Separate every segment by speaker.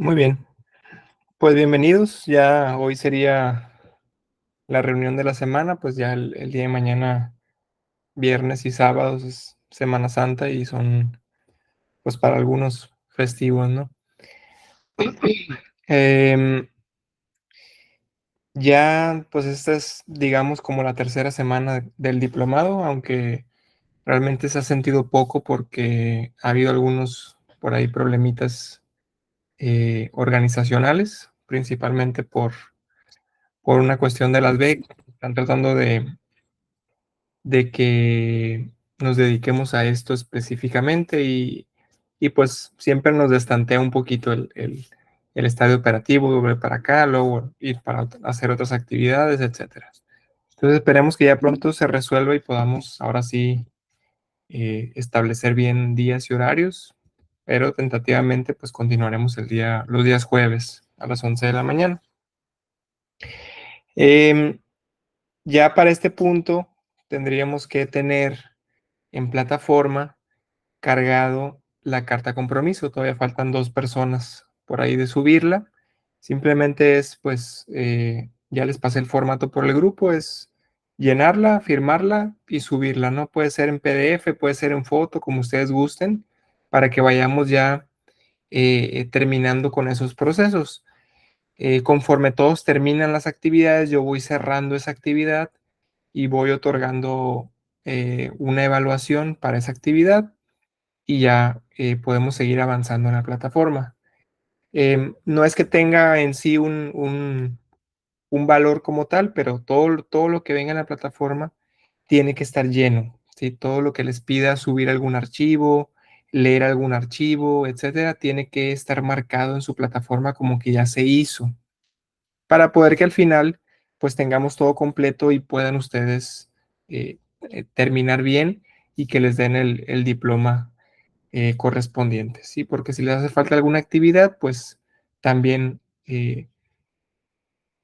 Speaker 1: Muy bien, pues bienvenidos. Ya hoy sería la reunión de la semana, pues ya el día de mañana, viernes y sábados es Semana Santa y son, pues para algunos festivos, ¿no? Em, ya, pues esta es, digamos, como la tercera semana del diplomado, aunque realmente se ha sentido poco porque ha habido algunos por ahí problemitas organizacionales, principalmente por una cuestión de las becas. Están tratando de que nos dediquemos a esto específicamente pues siempre nos destantea un poquito el estadio operativo, volver para acá, luego ir para hacer otras actividades, etcétera. Entonces esperemos que ya pronto se resuelva y podamos ahora sí establecer bien días y horarios, pero tentativamente pues continuaremos los días jueves a las 11 de la mañana. Em, ya para este punto tendríamos que tener en plataforma cargado la carta compromiso. Todavía faltan 2 personas por ahí de subirla. Simplemente es, pues, ya les pasé el formato por el grupo, es llenarla, firmarla y subirla, ¿no? Puede ser en PDF, puede ser en foto, como ustedes gusten, para que vayamos ya terminando con esos procesos. Conforme todos terminan las actividades, yo voy cerrando esa actividad y voy otorgando una evaluación para esa actividad y ya podemos seguir avanzando en la plataforma. No es que tenga en sí un valor como tal, pero todo lo que venga en la plataforma tiene que estar lleno, ¿sí? Todo lo que les pida subir algún archivo, leer algún archivo, etcétera, tiene que estar marcado en su plataforma como que ya se hizo, para poder que al final pues tengamos todo completo y puedan ustedes terminar bien y que les den el diploma correspondientes, ¿sí? Porque si les hace falta alguna actividad, pues también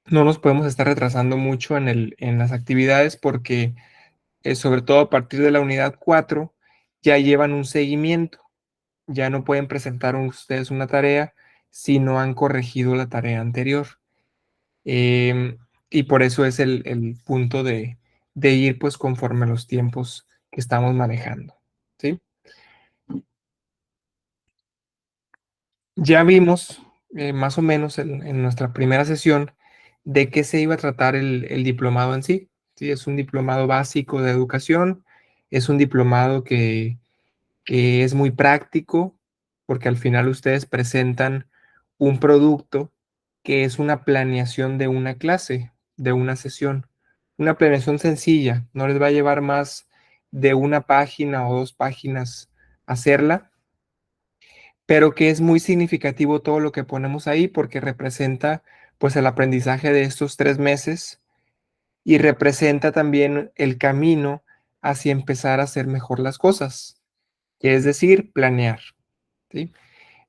Speaker 1: no nos podemos estar retrasando mucho en las actividades porque sobre todo a partir de la unidad 4 ya llevan un seguimiento, ya no pueden presentar ustedes una tarea si no han corregido la tarea anterior. Em, y por eso es el punto de ir pues conforme a los tiempos que estamos manejando, ¿sí? Ya vimos más o menos en nuestra primera sesión de qué se iba a tratar el diplomado en sí. Sí, es un diplomado básico de educación, es un diplomado que es muy práctico porque al final ustedes presentan un producto que es una planeación de una clase, de una sesión. Una planeación sencilla, no les va a llevar más de una página o 2 páginas hacerla, pero que es muy significativo todo lo que ponemos ahí porque representa pues el aprendizaje de estos 3 meses y representa también el camino hacia empezar a hacer mejor las cosas, que es decir, planear, ¿sí?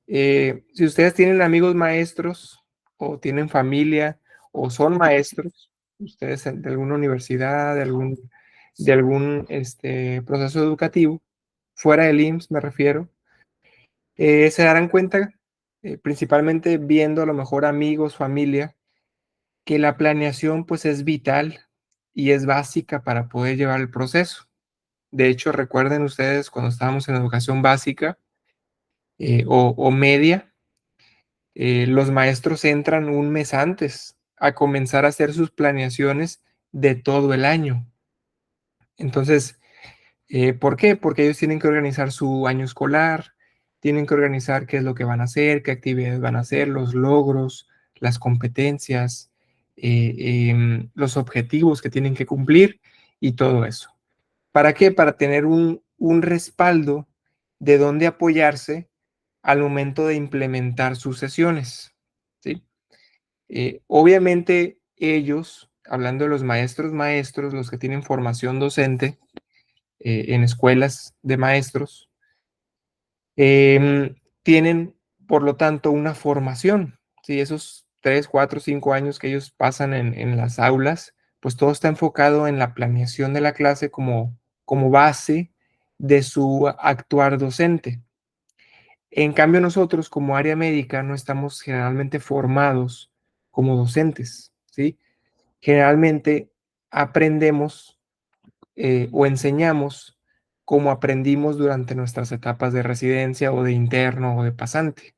Speaker 1: Si ustedes tienen amigos maestros o tienen familia o son maestros, ustedes de alguna universidad, de algún proceso educativo, fuera del IMSS me refiero, se darán cuenta, principalmente viendo a lo mejor amigos, familia, que la planeación pues es vital y es básica para poder llevar el proceso. De hecho, recuerden ustedes cuando estábamos en educación básica o media, los maestros entran un mes antes a comenzar a hacer sus planeaciones de todo el año. Entonces, ¿por qué? Porque ellos tienen que organizar su año escolar, tienen que organizar qué es lo que van a hacer, qué actividades van a hacer, los logros, las competencias, los objetivos que tienen que cumplir y todo eso. ¿Para qué? Para tener un respaldo de dónde apoyarse al momento de implementar sus sesiones, ¿sí? Obviamente ellos, hablando de los maestros, los que tienen formación docente, en escuelas de maestros, tienen, por lo tanto, una formación. ¿Sí? Esos 3, 4, 5 años que ellos pasan en las aulas, pues todo está enfocado en la planeación de la clase como base de su actuar docente. En cambio, nosotros como área médica no estamos generalmente formados como docentes, ¿sí? Generalmente aprendemos o enseñamos como aprendimos durante nuestras etapas de residencia o de interno o de pasante,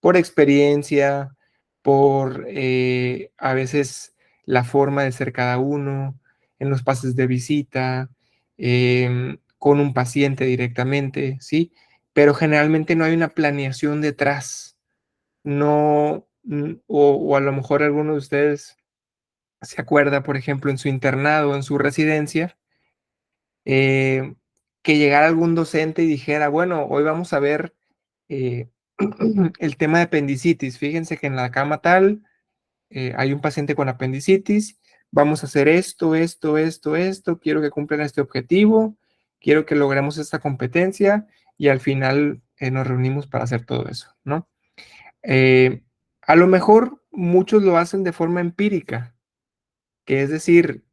Speaker 1: por experiencia, por a veces la forma de ser cada uno, en los pases de visita, con un paciente directamente, ¿sí? Pero generalmente no hay una planeación detrás, no, o a lo mejor alguno de ustedes se acuerda, por ejemplo, en su internado, en su residencia, eh, que llegara algún docente y dijera, bueno, hoy vamos a ver eh, el tema de apendicitis. Fíjense que en la cama tal hay un paciente con apendicitis, vamos a hacer esto, esto, esto, esto, quiero que cumplan este objetivo, quiero que logremos esta competencia y al final nos reunimos para hacer todo eso, ¿no? Eh, a lo mejor muchos lo hacen de forma empírica, que es decir,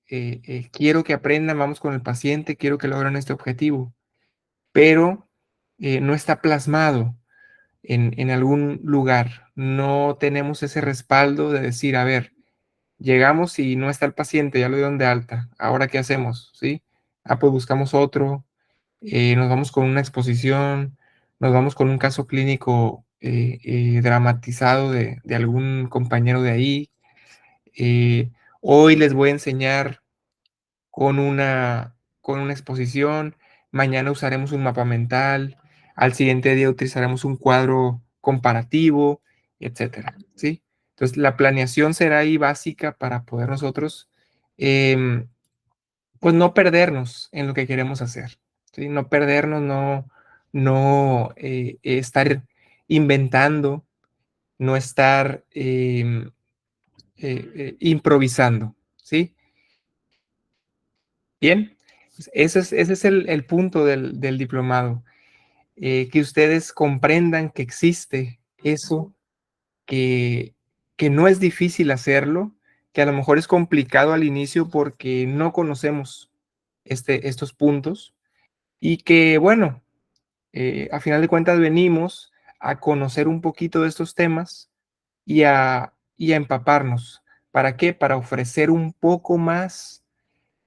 Speaker 1: quiero que aprendan, vamos con el paciente, quiero que logren este objetivo, pero no está plasmado en algún lugar. No tenemos ese respaldo de decir, a ver, llegamos y no está el paciente, ya lo dieron de alta, ¿ahora qué hacemos? ¿Sí? Ah, pues buscamos otro, nos vamos con una exposición, nos vamos con un caso clínico dramatizado de algún compañero de ahí. eh, Hoy les voy a enseñar con una exposición, mañana usaremos un mapa mental, al siguiente día utilizaremos un cuadro comparativo, etcétera, ¿sí? Entonces, la planeación será ahí básica para poder nosotros, em, pues, no perdernos en lo que queremos hacer, ¿sí? No perdernos, no estar inventando, no estar, improvisando, ¿sí? Bien, pues ese es el punto del diplomado, que ustedes comprendan que existe eso, que, que no es difícil hacerlo, que a lo mejor es complicado al inicio porque no conocemos estos puntos y que, bueno, a final de cuentas venimos a conocer un poquito de estos temas y a empaparnos. ¿Para qué? Para ofrecer un poco más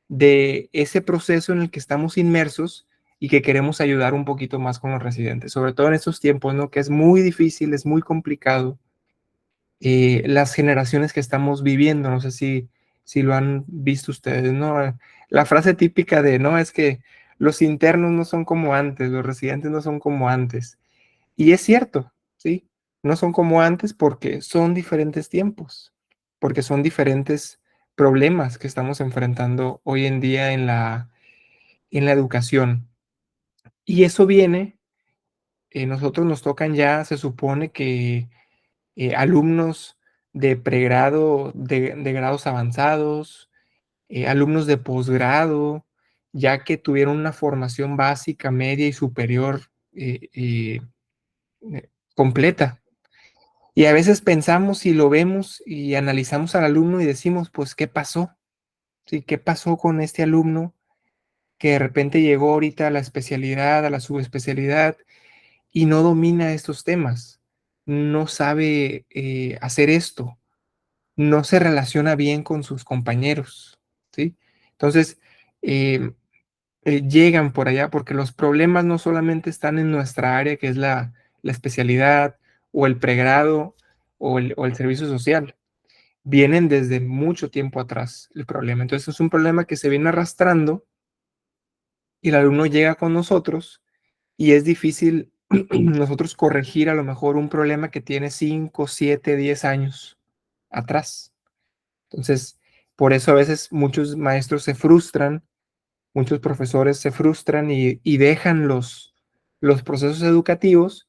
Speaker 1: de ese proceso en el que estamos inmersos y que queremos ayudar un poquito más con los residentes, sobre todo en estos tiempos, ¿no? Que es muy difícil, es muy complicado. Las generaciones que estamos viviendo, no sé si lo han visto ustedes, ¿no? La frase típica de, no, es que los internos no son como antes, los residentes no son como antes. Y es cierto, ¿sí? No son como antes porque son diferentes tiempos, porque son diferentes problemas que estamos enfrentando hoy en día en la educación. Y eso viene, nosotros nos tocan ya, se supone que alumnos de pregrado, de grados avanzados, alumnos de posgrado, ya que tuvieron una formación básica, media y superior completa. Y a veces pensamos y lo vemos y analizamos al alumno y decimos, pues, ¿qué pasó? ¿Sí? ¿Qué pasó con este alumno que de repente llegó ahorita a la especialidad, a la subespecialidad y no domina estos temas? No sabe hacer esto, no se relaciona bien con sus compañeros, ¿sí? Entonces, eh, llegan por allá porque los problemas no solamente están en nuestra área, que es la especialidad o el pregrado o el servicio social, vienen desde mucho tiempo atrás el problema. Entonces es un problema que se viene arrastrando y el alumno llega con nosotros y es difícil nosotros corregir a lo mejor un problema que tiene 5, 7, 10 años atrás. Entonces, por eso a veces muchos maestros se frustran, muchos profesores se frustran y dejan los procesos educativos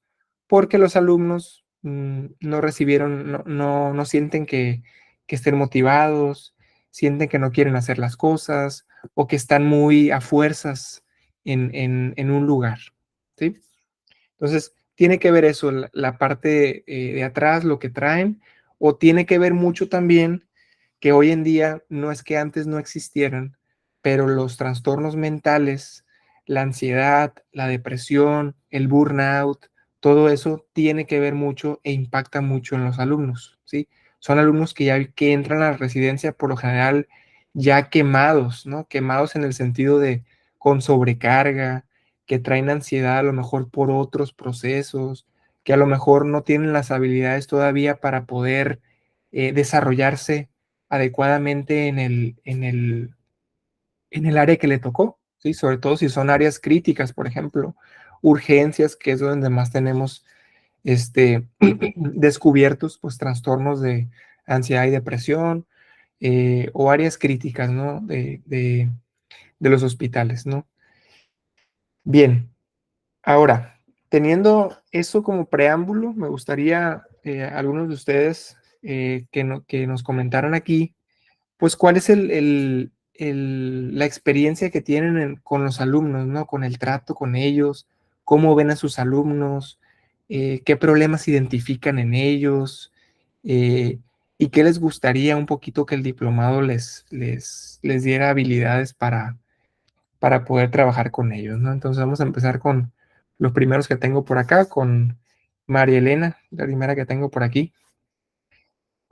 Speaker 1: porque los alumnos no recibieron, no sienten que estén motivados, sienten que no quieren hacer las cosas o que están muy a fuerzas en un lugar, ¿sí? Entonces, tiene que ver eso, la parte de atrás, lo que traen, o tiene que ver mucho también que hoy en día no es que antes no existieran, pero los trastornos mentales, la ansiedad, la depresión, el burnout, todo eso tiene que ver mucho e impacta mucho en los alumnos, ¿sí? Son alumnos que ya que entran a la residencia por lo general ya quemados, ¿no? Quemados en el sentido de con sobrecarga, que traen ansiedad a lo mejor por otros procesos, que a lo mejor no tienen las habilidades todavía para poder desarrollarse adecuadamente en el área que le tocó, ¿sí? Sobre todo si son áreas críticas, por ejemplo, urgencias, que es donde más tenemos descubiertos, pues, trastornos de ansiedad y depresión, o áreas críticas, ¿no? De los hospitales, ¿no? Bien, ahora, teniendo eso como preámbulo, me gustaría, algunos de ustedes, que nos comentaran aquí, pues, ¿cuál es la experiencia que tienen con los alumnos, ¿no? Con el trato con ellos, cómo ven a sus alumnos, qué problemas identifican en ellos, eh, y qué les gustaría un poquito que el diplomado les diera habilidades para poder trabajar con ellos, ¿no? Entonces vamos a empezar con los primeros que tengo por acá, con María Elena, la primera que tengo por aquí.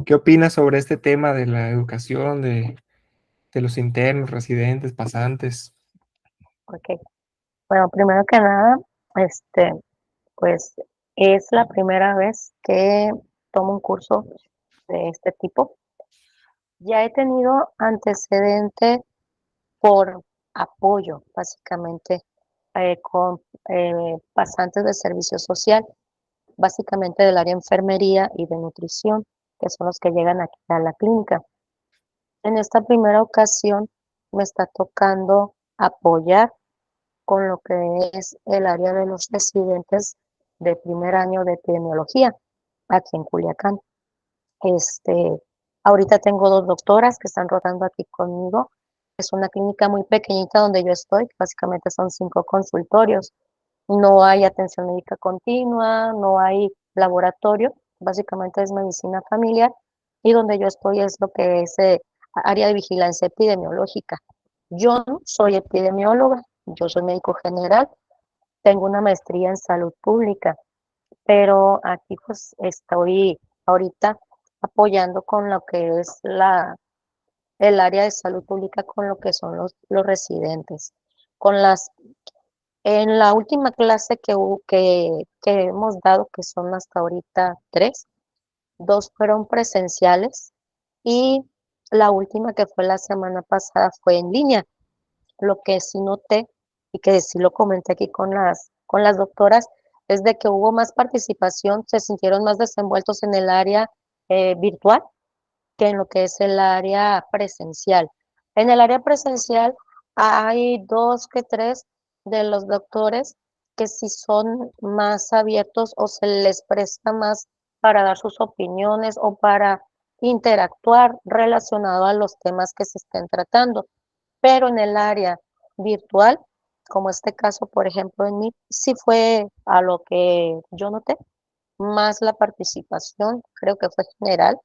Speaker 1: ¿Qué opinas sobre este tema de la educación, de los internos, residentes, pasantes?
Speaker 2: Ok. Bueno, primero que nada, este, pues es la primera vez que tomo un curso de este tipo. Ya he tenido antecedente por apoyo, básicamente, con pasantes de servicio social, básicamente del área de enfermería y de nutrición, que son los que llegan aquí a la clínica. En esta primera ocasión me está tocando apoyar con lo que es el área de los residentes de primer año de epidemiología aquí en Culiacán. Este, ahorita tengo 2 doctoras que están rotando aquí conmigo. Es una clínica muy pequeñita donde yo estoy, básicamente son 5 consultorios. No hay atención médica continua, no hay laboratorio, básicamente es medicina familiar y donde yo estoy es lo que es área de vigilancia epidemiológica. Yo no soy epidemióloga, yo soy médico general, tengo una maestría en salud pública, pero aquí pues estoy ahorita apoyando con lo que es el área de salud pública con lo que son los residentes. Con las, en la última clase que hemos dado, que son hasta ahorita 3, 2 fueron presenciales y la última que fue la semana pasada fue en línea. Lo que sí noté y que sí lo comenté aquí con las doctoras es de que hubo más participación, se sintieron más desenvueltos en el área virtual que en lo que es el área presencial. En el área presencial hay 2 que 3 de los doctores que sí son más abiertos o se les presta más para dar sus opiniones o para interactuar relacionado a los temas que se estén tratando. Pero en el área virtual, como este caso, por ejemplo, en mí, sí fue a lo que yo noté, más la participación, creo que fue general,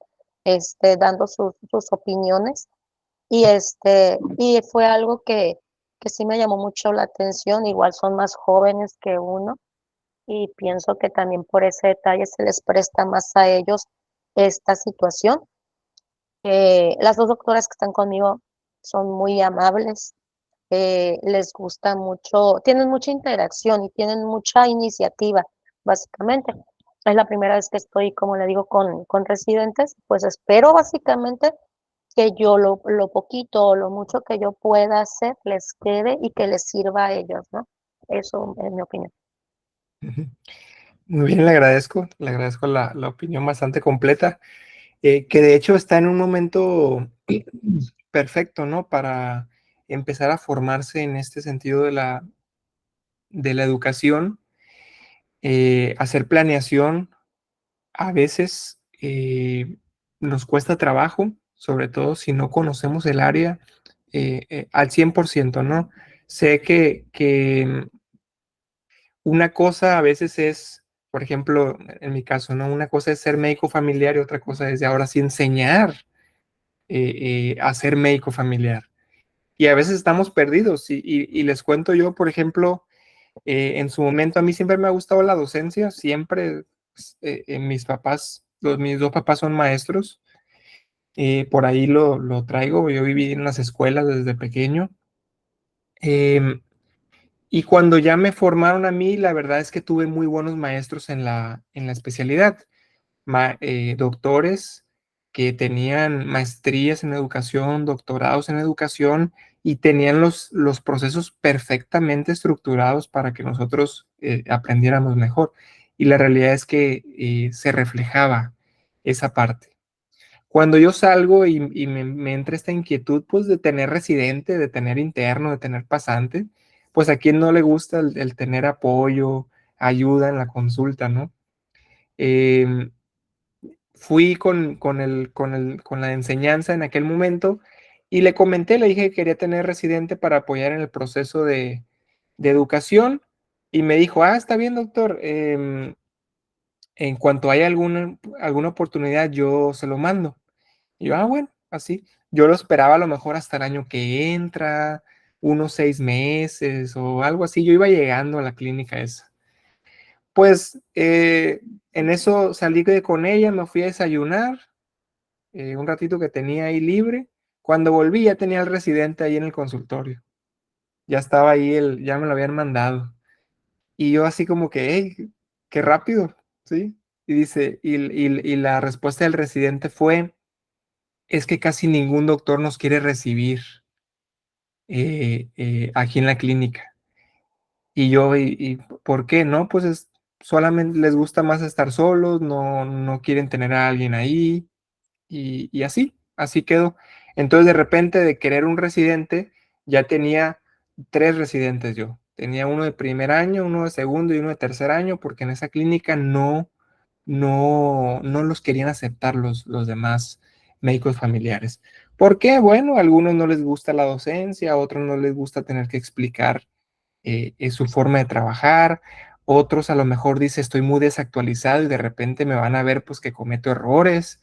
Speaker 2: dando sus opiniones y fue algo que sí me llamó mucho la atención, igual son más jóvenes que uno y pienso que también por ese detalle se les presta más a ellos esta situación. Las 2 doctoras que están conmigo son muy amables, les gusta mucho, tienen mucha interacción y tienen mucha iniciativa, básicamente. Es la primera vez que estoy, como le digo, con residentes, pues espero básicamente que yo lo poquito o lo mucho que yo pueda hacer les quede y que les sirva a ellos, ¿no? Eso es mi opinión.
Speaker 1: Ujú. Muy bien, le agradezco la opinión bastante completa, que de hecho está en un momento perfecto, ¿no? Para empezar a formarse en este sentido de la educación, hacer planeación. A veces nos cuesta trabajo, sobre todo si no conocemos el área al 100%, ¿no? Sé que una cosa a veces es, por ejemplo, en mi caso, ¿no? Una cosa es ser médico familiar y otra cosa es de ahora sí enseñar a ser médico familiar. Y a veces estamos perdidos y les cuento yo, por ejemplo, En su momento a mí siempre me ha gustado la docencia, siempre mis papás, mis dos papás son maestros, por ahí lo traigo, yo viví en las escuelas desde pequeño. Em, y cuando ya me formaron a mí, la verdad es que tuve muy buenos maestros en la especialidad, doctores que tenían maestrías en educación, doctorados en educación y tenían los procesos perfectamente estructurados para que nosotros aprendiéramos mejor. Y la realidad es que se reflejaba esa parte. Cuando yo salgo y me entra esta inquietud, pues, de tener residente, de tener interno, de tener pasante, pues, ¿a quién no le gusta el tener apoyo, ayuda en la consulta, no? Em, Fui con la enseñanza en aquel momento y le comenté, le dije que quería tener residente para apoyar en el proceso de educación y me dijo: "Ah, está bien, doctor, en cuanto haya alguna oportunidad, yo se lo mando". Y yo, bueno, así. Yo lo esperaba a lo mejor hasta el año que entra, unos 6 meses o algo así. Yo iba llegando a la clínica esa. Pues, en eso salí con ella, me fui a desayunar, un ratito que tenía ahí libre. Cuando volví, ya tenía el residente ahí en el consultorio. Ya estaba ahí, ya me lo habían mandado. Y yo así como que, hey, qué rápido, ¿sí? Y dice, y la respuesta del residente fue, es que casi ningún doctor nos quiere recibir aquí en la clínica. Y yo, ¿y por qué? No, pues solamente les gusta más estar solos, no quieren tener a alguien ahí y así quedó. Entonces de repente de querer un residente, ya tenía 3 residentes yo. Tenía uno de primer año, uno de segundo y uno de tercer año, porque en esa clínica no los querían aceptar los demás médicos familiares. ¿Por qué? Bueno, a algunos no les gusta la docencia, a otros no les gusta tener que explicar su forma de trabajar, otros a lo mejor dice estoy muy desactualizado y de repente me van a ver pues que cometo errores,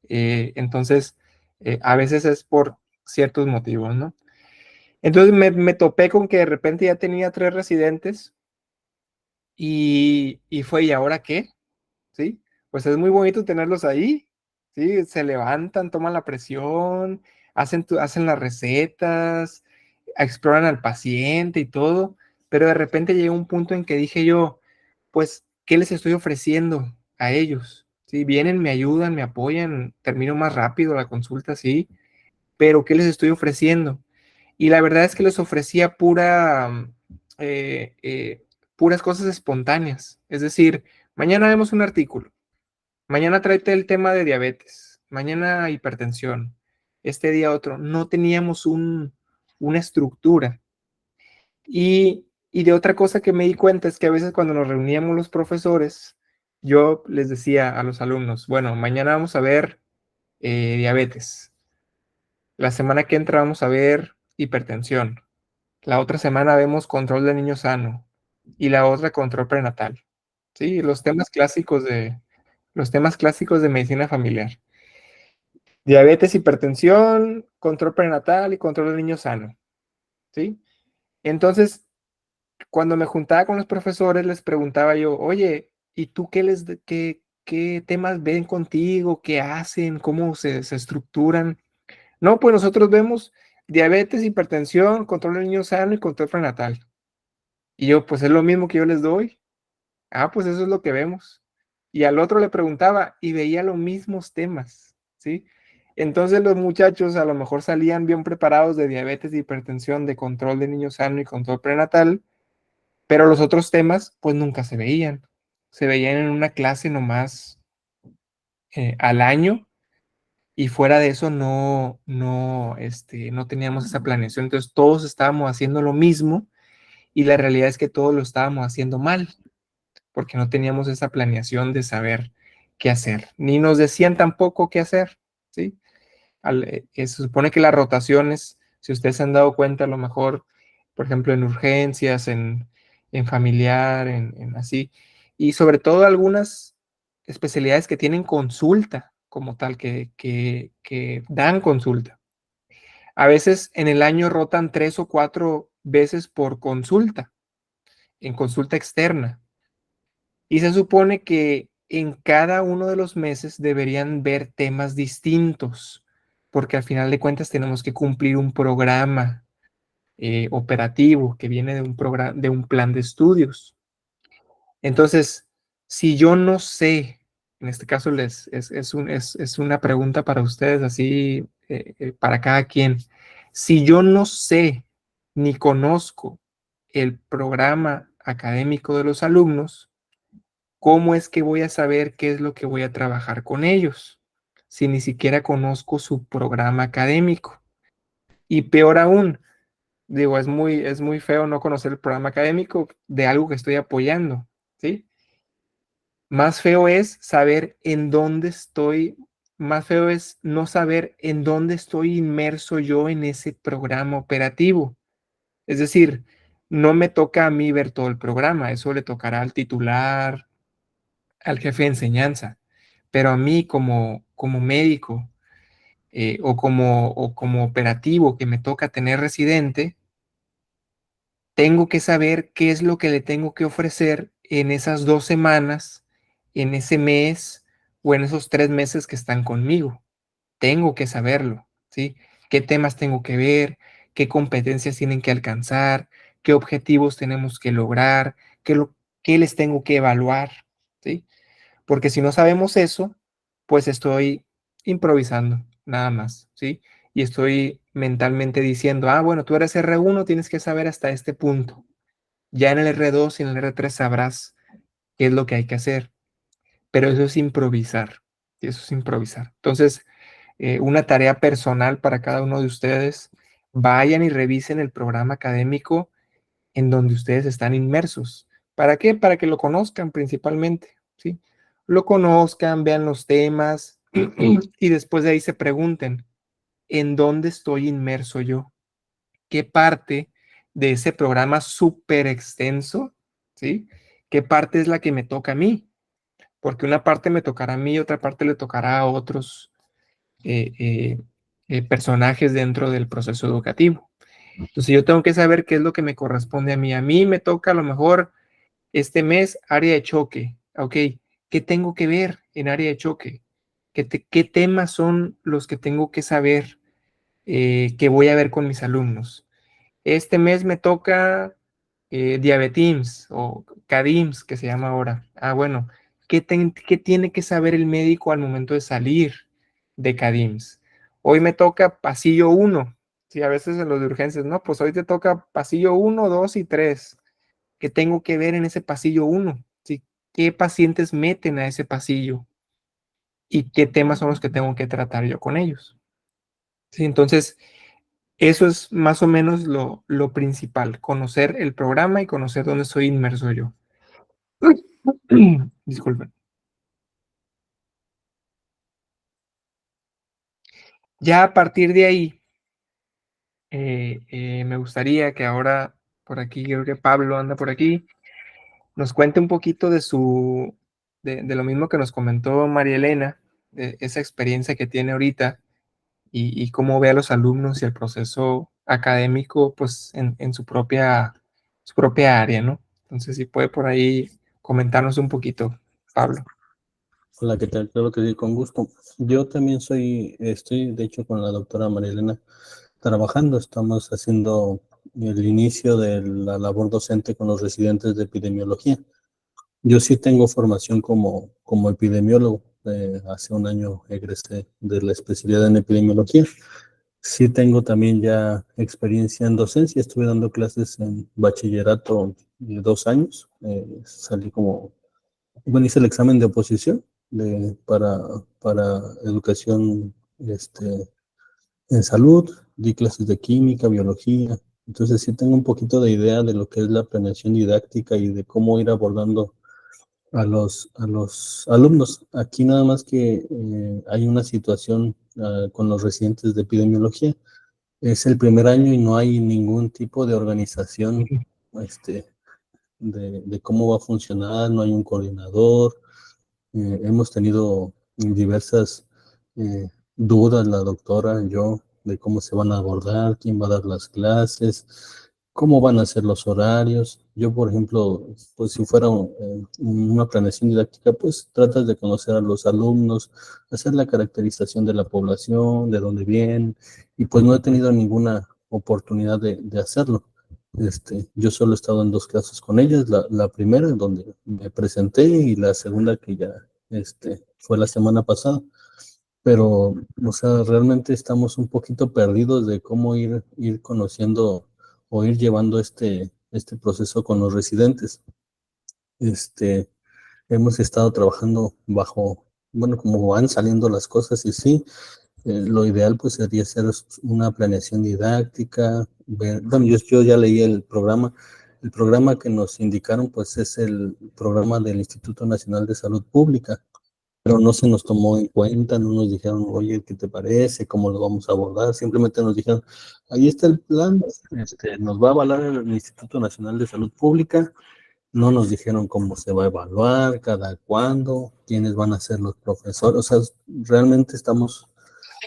Speaker 1: entonces a veces es por ciertos motivos, ¿no? Entonces me topé con que de repente ya tenía 3 residentes y fue, ¿y ahora qué? ¿Sí? Pues es muy bonito tenerlos ahí, ¿sí? Se levantan, toman la presión, hacen las recetas, exploran al paciente y todo, pero de repente llegó un punto en que dije yo, pues, ¿qué les estoy ofreciendo a ellos? ¿Sí? Vienen, me ayudan, me apoyan, termino más rápido la consulta, sí, pero ¿qué les estoy ofreciendo? Y la verdad es que les ofrecía eh, eh, puras cosas espontáneas, es decir, mañana vemos un artículo. Mañana tráete el tema de diabetes, mañana hipertensión, este día otro. No teníamos una estructura. Y de otra cosa que me di cuenta es que a veces cuando nos reuníamos los profesores, yo les decía a los alumnos, bueno, mañana vamos a ver diabetes, la semana que entra vamos a ver hipertensión, la otra semana vemos control del niño sano y la otra control prenatal. Sí, los temas clásicos de medicina familiar. Diabetes, hipertensión, control prenatal y control del niño sano, ¿sí? Entonces, cuando me juntaba con los profesores, les preguntaba yo, oye, ¿y tú qué temas ven contigo? ¿Qué hacen? ¿Cómo se estructuran? No, pues nosotros vemos diabetes, hipertensión, control del niño sano y control prenatal. Y yo, pues es lo mismo que yo les doy. Ah, pues eso es lo que vemos. Y al otro le preguntaba y veía los mismos temas, ¿sí? Entonces los muchachos a lo mejor salían bien preparados de diabetes, de hipertensión, de control de niño sano y control prenatal, pero los otros temas pues nunca se veían. Se veían en una clase nomás al año y fuera de eso no teníamos esa planeación. Entonces todos estábamos haciendo lo mismo y la realidad es que todos lo estábamos haciendo mal porque no teníamos esa planeación de saber qué hacer, ni nos decían tampoco qué hacer, ¿sí? Se supone que las rotaciones, si ustedes se han dado cuenta, a lo mejor, por ejemplo, en urgencias, en familiar, en así, y sobre todo algunas especialidades que tienen consulta como tal, que dan consulta. A veces en el año rotan 3 o 4 veces por consulta. en consulta externa. Y se supone que en cada uno de los meses deberían ver temas distintos, porque al final de cuentas tenemos que cumplir un programa operativo que viene de un programa, de un plan de estudios. Entonces, si yo no sé, en este caso es una pregunta para ustedes, así para cada quien, si yo no sé ni conozco el programa académico de los alumnos, ¿cómo es que voy a saber qué es lo que voy a trabajar con ellos? Si ni siquiera conozco su programa académico. Y peor aún, digo, es muy feo no conocer el programa académico de algo que estoy apoyando, ¿sí? Más feo es saber en dónde estoy, más feo es no saber en dónde estoy inmerso yo en ese programa operativo. Es decir, no me toca a mí ver todo el programa, eso le tocará al titular, al jefe de enseñanza, pero a mí como médico o como operativo que me toca tener residente, tengo que saber qué es lo que le tengo que ofrecer en esas 2 semanas, en ese mes o en esos 3 meses que están conmigo. Tengo que saberlo, ¿sí? ¿Qué temas tengo que ver? ¿Qué competencias tienen que alcanzar? ¿Qué objetivos tenemos que lograr? ¿Qué les tengo que evaluar? ¿Sí? Porque si no sabemos eso, pues estoy improvisando, nada más, ¿sí? Y estoy mentalmente diciendo, ah, bueno, tú eres R1, tienes que saber hasta este punto. Ya en el R2 y en el R3 sabrás qué es lo que hay que hacer, pero eso es improvisar, ¿sí? Eso es improvisar. Entonces, una tarea personal para cada uno de ustedes, vayan y revisen el programa académico en donde ustedes están inmersos. ¿Para qué? Para que lo conozcan principalmente, ¿sí? Lo conozcan, vean los temas y después de ahí se pregunten, ¿en dónde estoy inmerso yo? ¿Qué parte de ese programa súper extenso, ¿sí? ¿Qué parte es la que me toca a mí? Porque una parte me tocará a mí, otra parte le tocará a otros eh, eh, personajes dentro del proceso educativo. Entonces yo tengo que saber qué es lo que me corresponde a mí. A mí me toca a lo mejor este mes área de choque. Ok, ¿qué tengo que ver en área de choque? ¿Qué temas son los que tengo que saber que voy a ver con mis alumnos? Este mes me toca Diabetims o CADIMS, que se llama ahora. Ah, bueno, ¿qué tiene que saber el médico al momento de salir de CADIMS? Hoy me toca pasillo 1. Sí, a veces en los de urgencias, no, pues hoy te toca pasillo 1, 2 y 3. ¿Qué tengo que ver en ese pasillo 1? ¿Sí? ¿Qué pacientes meten a ese pasillo? ¿Y qué temas son los que tengo que tratar yo con ellos? Sí, entonces, eso es más o menos lo principal, conocer el programa y conocer dónde estoy inmerso yo. Disculpen. Ya a partir de ahí, me gustaría que ahora, por aquí, creo que Pablo anda por aquí, nos cuente un poquito de lo mismo que nos comentó María Elena, de esa experiencia que tiene ahorita y cómo ve a los alumnos y el proceso académico, pues, en su propia área, ¿no? Entonces, si puede por ahí comentarnos un poquito, Pablo.
Speaker 3: Hola, ¿qué tal? Claro que sí, con gusto. Yo también estoy de hecho con la doctora María Elena trabajando, estamos haciendo el inicio de la labor docente con los residentes de epidemiología. Yo sí tengo formación como epidemiólogo, hace un año egresé de la especialidad en epidemiología. Sí tengo también ya experiencia en docencia, estuve dando clases en bachillerato 2 años, salí bueno, hice el examen de oposición para educación en salud, di clases de química, biología, entonces sí tengo un poquito de idea de lo que es la planeación didáctica y de cómo ir abordando a los alumnos. Aquí nada más que hay una situación con los residentes de epidemiología. Es el primer año y no hay ningún tipo de organización este, de cómo va a funcionar, no hay un coordinador. Hemos tenido diversas dudas, la doctora, yo, de cómo se van a abordar, quién va a dar las clases, cómo van a ser los horarios. Yo, por ejemplo, pues si fuera una planeación didáctica, pues tratas de conocer a los alumnos, hacer la caracterización de la población, de dónde vienen, y pues no he tenido ninguna oportunidad de hacerlo. Yo solo he estado en 2 clases con ellas, la primera en donde me presenté y la segunda que ya fue la semana pasada. Pero, o sea, realmente estamos un poquito perdidos de cómo ir conociendo o ir llevando este proceso con los residentes. Este, Hemos estado trabajando bajo, bueno, como van saliendo las cosas y sí, lo ideal pues sería hacer una planeación didáctica, bueno, yo ya leí el programa que nos indicaron pues es el programa del Instituto Nacional de Salud Pública, pero no se nos tomó en cuenta, no nos dijeron, oye, ¿qué te parece? ¿Cómo lo vamos a abordar? Simplemente nos dijeron, ahí está el plan, nos va a avalar el Instituto Nacional de Salud Pública, no nos dijeron cómo se va a evaluar, cada cuándo, quiénes van a ser los profesores, o sea, realmente estamos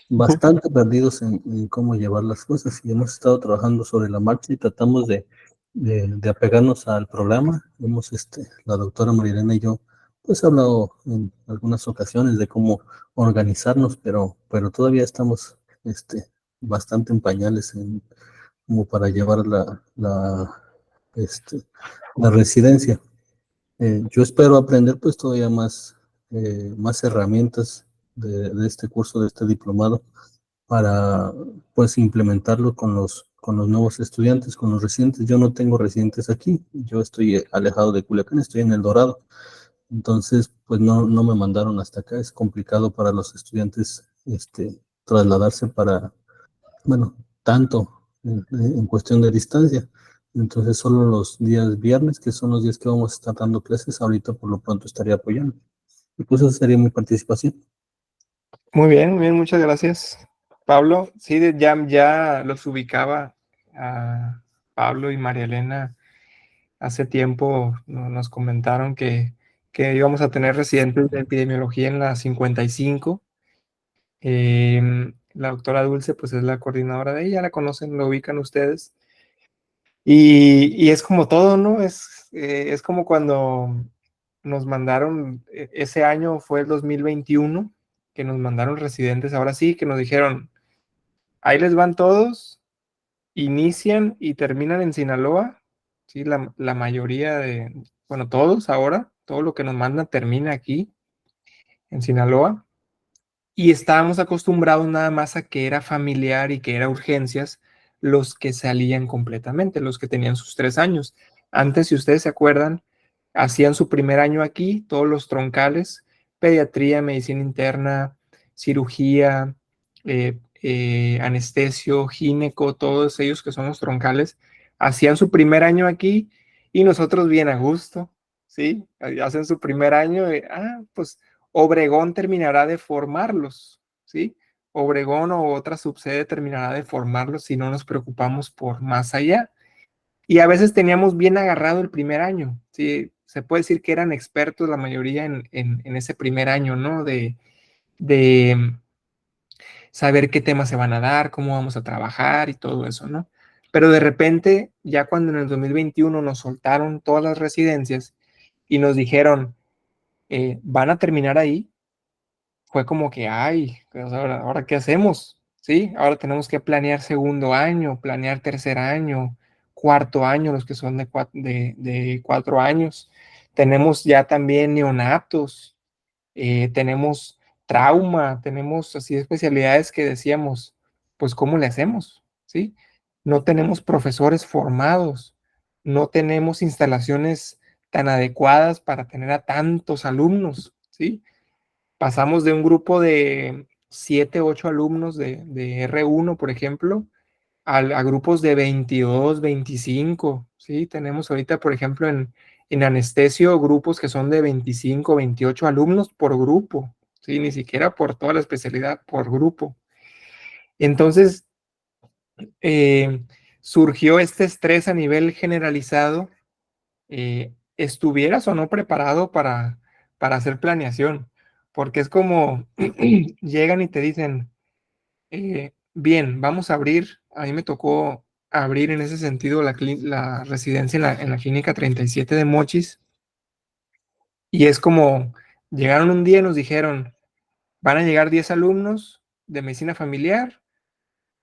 Speaker 3: bastante perdidos en cómo llevar las cosas y hemos estado trabajando sobre la marcha y tratamos de apegarnos al programa. La doctora Marilena y yo, pues hablado en algunas ocasiones de cómo organizarnos, pero todavía estamos bastante en pañales como para llevar este, la residencia. Yo espero aprender pues todavía más herramientas de este curso, de este diplomado, para pues implementarlo con los nuevos estudiantes, con los residentes. Yo no tengo residentes aquí, yo estoy alejado de Culiacán, estoy en El Dorado. Entonces, pues no me mandaron hasta acá. Es complicado para los estudiantes trasladarse bueno, tanto en cuestión de distancia. Entonces, solo los días viernes, que son los días que vamos a estar dando clases, ahorita por lo pronto estaría apoyando. Y pues esa sería mi participación.
Speaker 1: Muy bien, muchas gracias, Pablo. Sí, ya los ubicaba a Pablo y María Elena. Hace tiempo nos comentaron que íbamos a tener residentes de epidemiología en la 55. La doctora Dulce, pues es la coordinadora de ella, la conocen, lo ubican ustedes. Y es como todo, ¿no? Es como cuando nos mandaron, ese año fue el 2021, que nos mandaron residentes, ahora sí, que nos dijeron, ahí les van todos, inician y terminan en Sinaloa, sí, la mayoría bueno, todos ahora, todo lo que nos mandan termina aquí, en Sinaloa. Y estábamos acostumbrados nada más a que era familiar y que era urgencias los que salían completamente, los que tenían sus 3 años. Antes, si ustedes se acuerdan, hacían su primer año aquí, todos los troncales, pediatría, medicina interna, cirugía, anestesio, gineco, todos ellos que son los troncales, hacían su primer año aquí y nosotros bien a gusto, ¿sí? Hacen su primer año y, pues Obregón terminará de formarlos, ¿sí? Obregón o otra subsede terminará de formarlos si no nos preocupamos por más allá. Y a veces teníamos bien agarrado el primer año, ¿sí? Se puede decir que eran expertos la mayoría en ese primer año, ¿no? De saber qué temas se van a dar, cómo vamos a trabajar y todo eso, ¿no? Pero de repente, ya cuando en el 2021 nos soltaron todas las residencias y nos dijeron, van a terminar ahí, fue como que, ay, pues ahora ¿qué hacemos? ¿Sí? Ahora tenemos que planear segundo año, planear tercer año, cuarto año, los que son de 4 años. Tenemos ya también neonatos, tenemos trauma, tenemos así especialidades que decíamos, pues, ¿cómo le hacemos? ¿Sí? No tenemos profesores formados, no tenemos instalaciones tan adecuadas para tener a tantos alumnos, ¿sí? Pasamos de un grupo de 7, 8 alumnos de R1, por ejemplo, a grupos de 22, 25, ¿sí? Tenemos ahorita, por ejemplo, en anestesio, grupos que son de 25, 28 alumnos por grupo, ¿sí? Ni siquiera por toda la especialidad, por grupo. Entonces, eh, surgió este estrés a nivel generalizado, estuvieras o no preparado para hacer planeación, porque es como llegan y te dicen, bien, vamos a abrir, a mí me tocó abrir en ese sentido la residencia en la clínica 37 de Mochis. Y es como, llegaron un día y nos dijeron, van a llegar 10 alumnos de medicina familiar,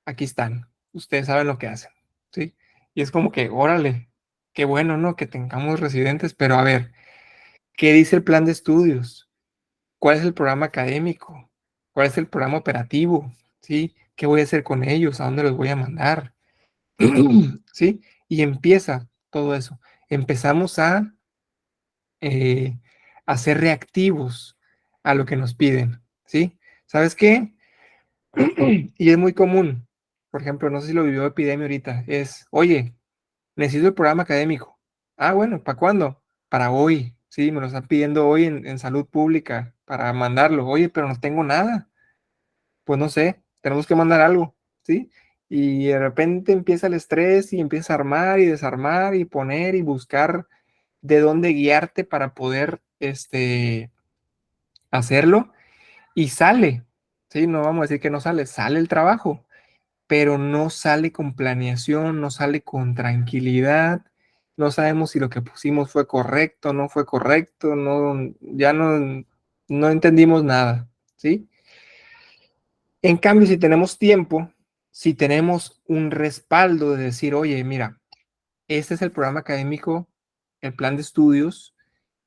Speaker 1: aquí están, ustedes saben lo que hacen, ¿sí? Y es como que, órale, qué bueno, ¿no? Que tengamos residentes, pero a ver, ¿qué dice el plan de estudios? ¿Cuál es el programa académico? ¿Cuál es el programa operativo? ¿Sí? ¿Qué voy a hacer con ellos? ¿A dónde los voy a mandar? ¿Sí? Y empieza todo eso. Empezamos eh, a ser reactivos a lo que nos piden, ¿sí? ¿Sabes qué? Y es muy común, por ejemplo, no sé si lo vivió Epidemia ahorita, es, oye, necesito el programa académico. Ah, bueno, ¿para cuándo? Para hoy, sí, me lo están pidiendo hoy en salud pública para mandarlo. Oye, pero no tengo nada. Pues no sé, tenemos que mandar algo, ¿sí? Y de repente empieza el estrés y empieza a armar y desarmar y poner y buscar de dónde guiarte para poder, hacerlo y sale, ¿sí? No vamos a decir que no sale, sale el trabajo, pero no sale con planeación, no sale con tranquilidad, no sabemos si lo que pusimos fue correcto, no fue correcto, no, ya no entendimos nada, ¿sí? En cambio, si tenemos tiempo, si tenemos un respaldo de decir, oye, mira, este es el programa académico, el plan de estudios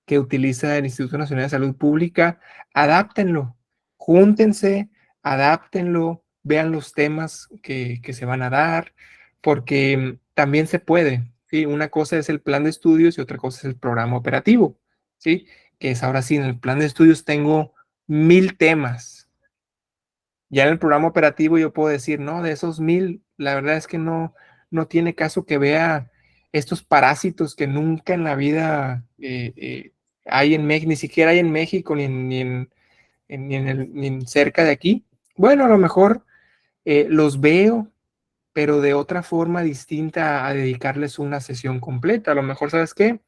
Speaker 1: que utiliza el Instituto Nacional de Salud Pública, adáptenlo, júntense, adáptenlo, vean los temas que se van a dar, porque también se puede, ¿sí? Una cosa es el plan de estudios y otra cosa es el programa operativo, ¿sí? Que es ahora sí, en el plan de estudios tengo 1000 temas. Ya en el programa operativo yo puedo decir, no, de esos 1000, la verdad es que no tiene caso que vea estos parásitos que nunca en la vida hay en México, ni siquiera hay en México, ni cerca de aquí. Bueno, a lo mejor los veo, pero de otra forma distinta a dedicarles una sesión completa. A lo mejor, ¿sabes qué?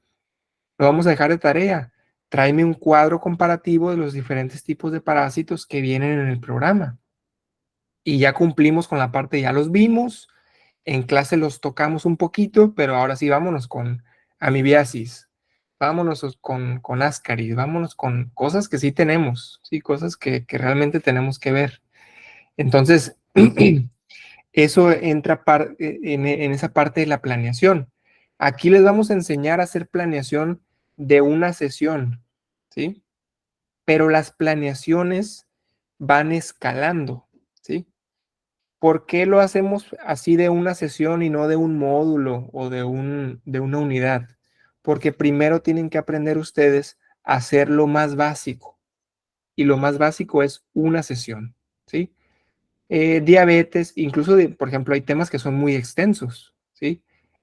Speaker 1: Lo vamos a dejar de tarea. Tráeme un cuadro comparativo de los diferentes tipos de parásitos que vienen en el programa y ya cumplimos con la parte, ya los vimos, en clase los tocamos un poquito, pero ahora sí vámonos con amibiasis, vámonos con ascaris, vámonos con cosas que sí tenemos, sí, cosas que realmente tenemos que ver. Entonces, eso entra en esa parte de la planeación. Aquí les vamos a enseñar a hacer planeación de una sesión, ¿sí? Pero las planeaciones van escalando, ¿sí? ¿Por qué lo hacemos así de una sesión y no de un módulo o de una unidad? Porque primero tienen que aprender ustedes a hacer lo más básico. Y lo más básico es una sesión, ¿sí? Diabetes, incluso, por ejemplo, hay temas que son muy extensos, ¿sí?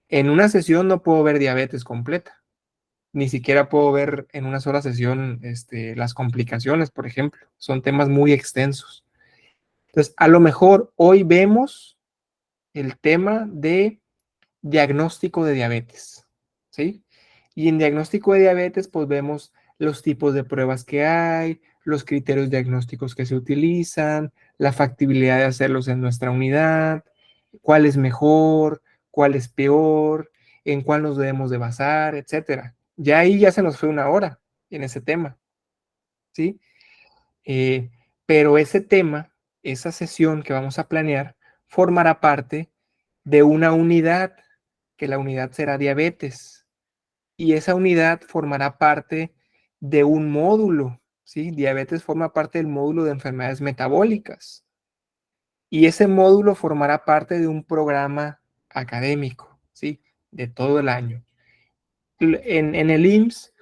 Speaker 1: En una sesión no puedo ver diabetes completa. Ni siquiera puedo ver en una sola sesión las complicaciones, por ejemplo. Son temas muy extensos. Entonces, a lo mejor hoy vemos el tema de diagnóstico de diabetes, ¿sí? Y en diagnóstico de diabetes, pues vemos los tipos de pruebas que hay, los criterios diagnósticos que se utilizan, la factibilidad de hacerlos en nuestra unidad, cuál es mejor, cuál es peor, en cuál nos debemos de basar, etcétera. Ya ahí ya se nos fue una hora en ese tema, ¿sí? Eh, pero ese tema, esa sesión que vamos a planear, formará parte de una unidad, que la unidad será diabetes, y esa unidad formará parte de un módulo, ¿sí? Diabetes forma parte del módulo de enfermedades metabólicas, y ese módulo formará parte de un programa académico, ¿sí? De todo el año. En el IMSS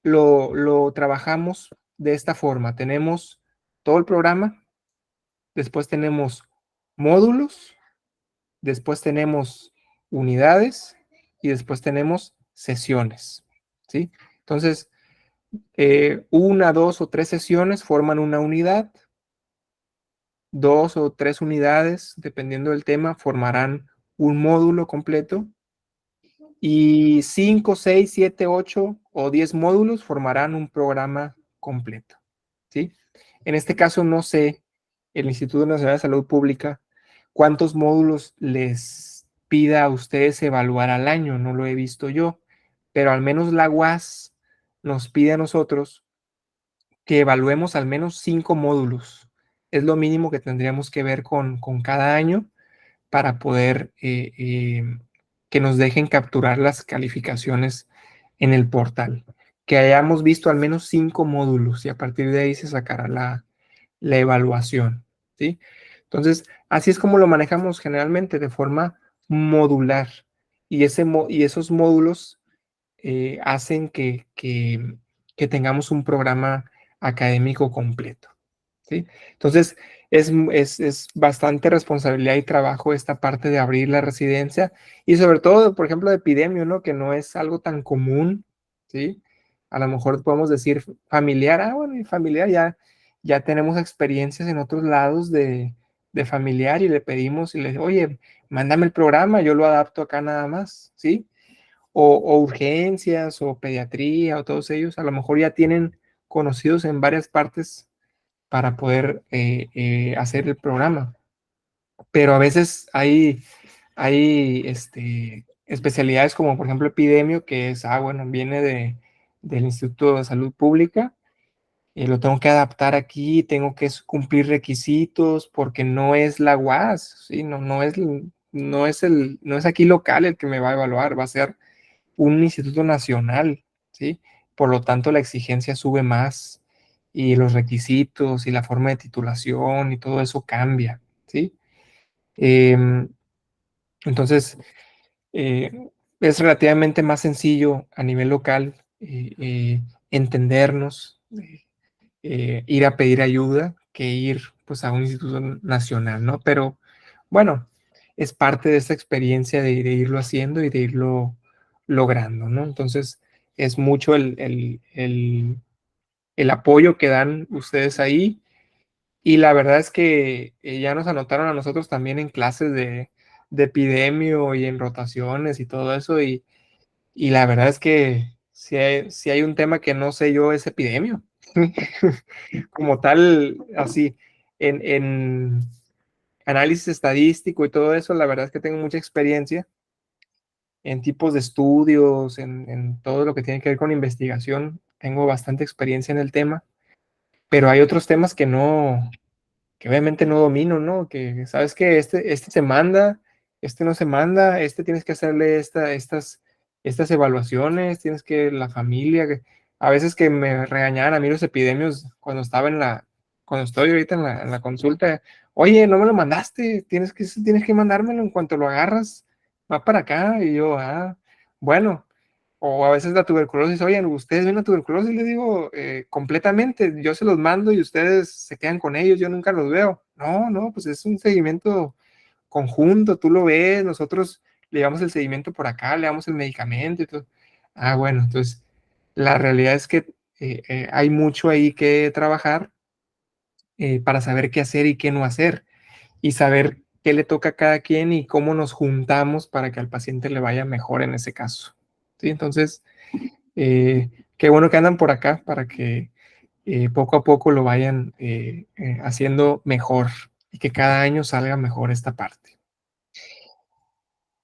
Speaker 1: lo trabajamos de esta forma. Tenemos todo el programa, después tenemos módulos, después tenemos unidades y después tenemos sesiones, ¿sí? Entonces, una, dos o tres sesiones forman una unidad, dos o tres unidades, dependiendo del tema, formarán un módulo completo y 5, 6, 7, 8 o 10 módulos formarán un programa completo, ¿sí? En este caso, no sé, el Instituto Nacional de Salud Pública, cuántos módulos les pida a ustedes evaluar al año, no lo he visto yo, pero al menos la UAS nos pide a nosotros que evaluemos al menos 5 módulos. Es lo mínimo que tendríamos que ver con cada año para poder que nos dejen capturar las calificaciones en el portal. Que hayamos visto al menos 5 módulos y a partir de ahí se sacará la evaluación, ¿sí? Entonces, así es como lo manejamos generalmente, de forma modular. Y esos módulos hacen que tengamos un programa académico completo, ¿sí? Entonces, es bastante responsabilidad y trabajo esta parte de abrir la residencia y sobre todo, por ejemplo, de epidemio, ¿no? Que no es algo tan común, ¿sí? A lo mejor podemos decir familiar, bueno, y familiar ya tenemos experiencias en otros lados de familiar y le pedimos y le oye, mándame el programa, yo lo adapto acá nada más, ¿sí? O urgencias o pediatría o todos ellos, a lo mejor ya tienen conocidos en varias partes para poder hacer el programa. Pero a veces hay especialidades como por ejemplo epidemio, que es, bueno, viene del Instituto de Salud Pública y lo tengo que adaptar aquí, tengo que cumplir requisitos porque no es la UAS, ¿sí? No es aquí local el que me va a evaluar, va a ser un instituto nacional, ¿sí? Por lo tanto, la exigencia sube más y los requisitos y la forma de titulación y todo eso cambia, ¿sí? Eh, entonces, eh, es relativamente más sencillo a nivel local entendernos, ir a pedir ayuda que ir pues a un instituto nacional, ¿no? Pero bueno, es parte de esta experiencia de irlo haciendo y de irlo logrando, ¿no? Entonces, es mucho el apoyo que dan ustedes ahí y la verdad es que ya nos anotaron a nosotros también en clases de epidemio y en rotaciones y todo eso y la verdad es que si hay un tema que no sé yo es epidemio. Como tal, así, en análisis estadístico y todo eso, la verdad es que tengo mucha experiencia en tipos de estudios, en todo lo que tiene que ver con investigación. Tengo bastante experiencia en el tema, pero hay otros temas que obviamente no domino, ¿no? Que sabes que este se manda, este no se manda, este tienes que hacerle estas evaluaciones, tienes que la familia, a veces que me regañaban a mí los epidemios cuando estoy ahorita en la consulta, oye, no me lo mandaste, tienes que mandármelo en cuanto lo agarras, va para acá, y yo, bueno. O a veces la tuberculosis, oye, ¿ustedes ven la tuberculosis? Les digo, completamente, yo se los mando y ustedes se quedan con ellos, yo nunca los veo. No, no, pues es un seguimiento conjunto, tú lo ves, nosotros le damos el seguimiento por acá, le damos el medicamento y todo. Bueno, entonces la realidad es que hay mucho ahí que trabajar para saber qué hacer y qué no hacer y saber qué le toca a cada quien y cómo nos juntamos para que al paciente le vaya mejor en ese caso. ¿Sí? Entonces, qué bueno que andan por acá para que poco a poco lo vayan haciendo mejor y que cada año salga mejor esta parte.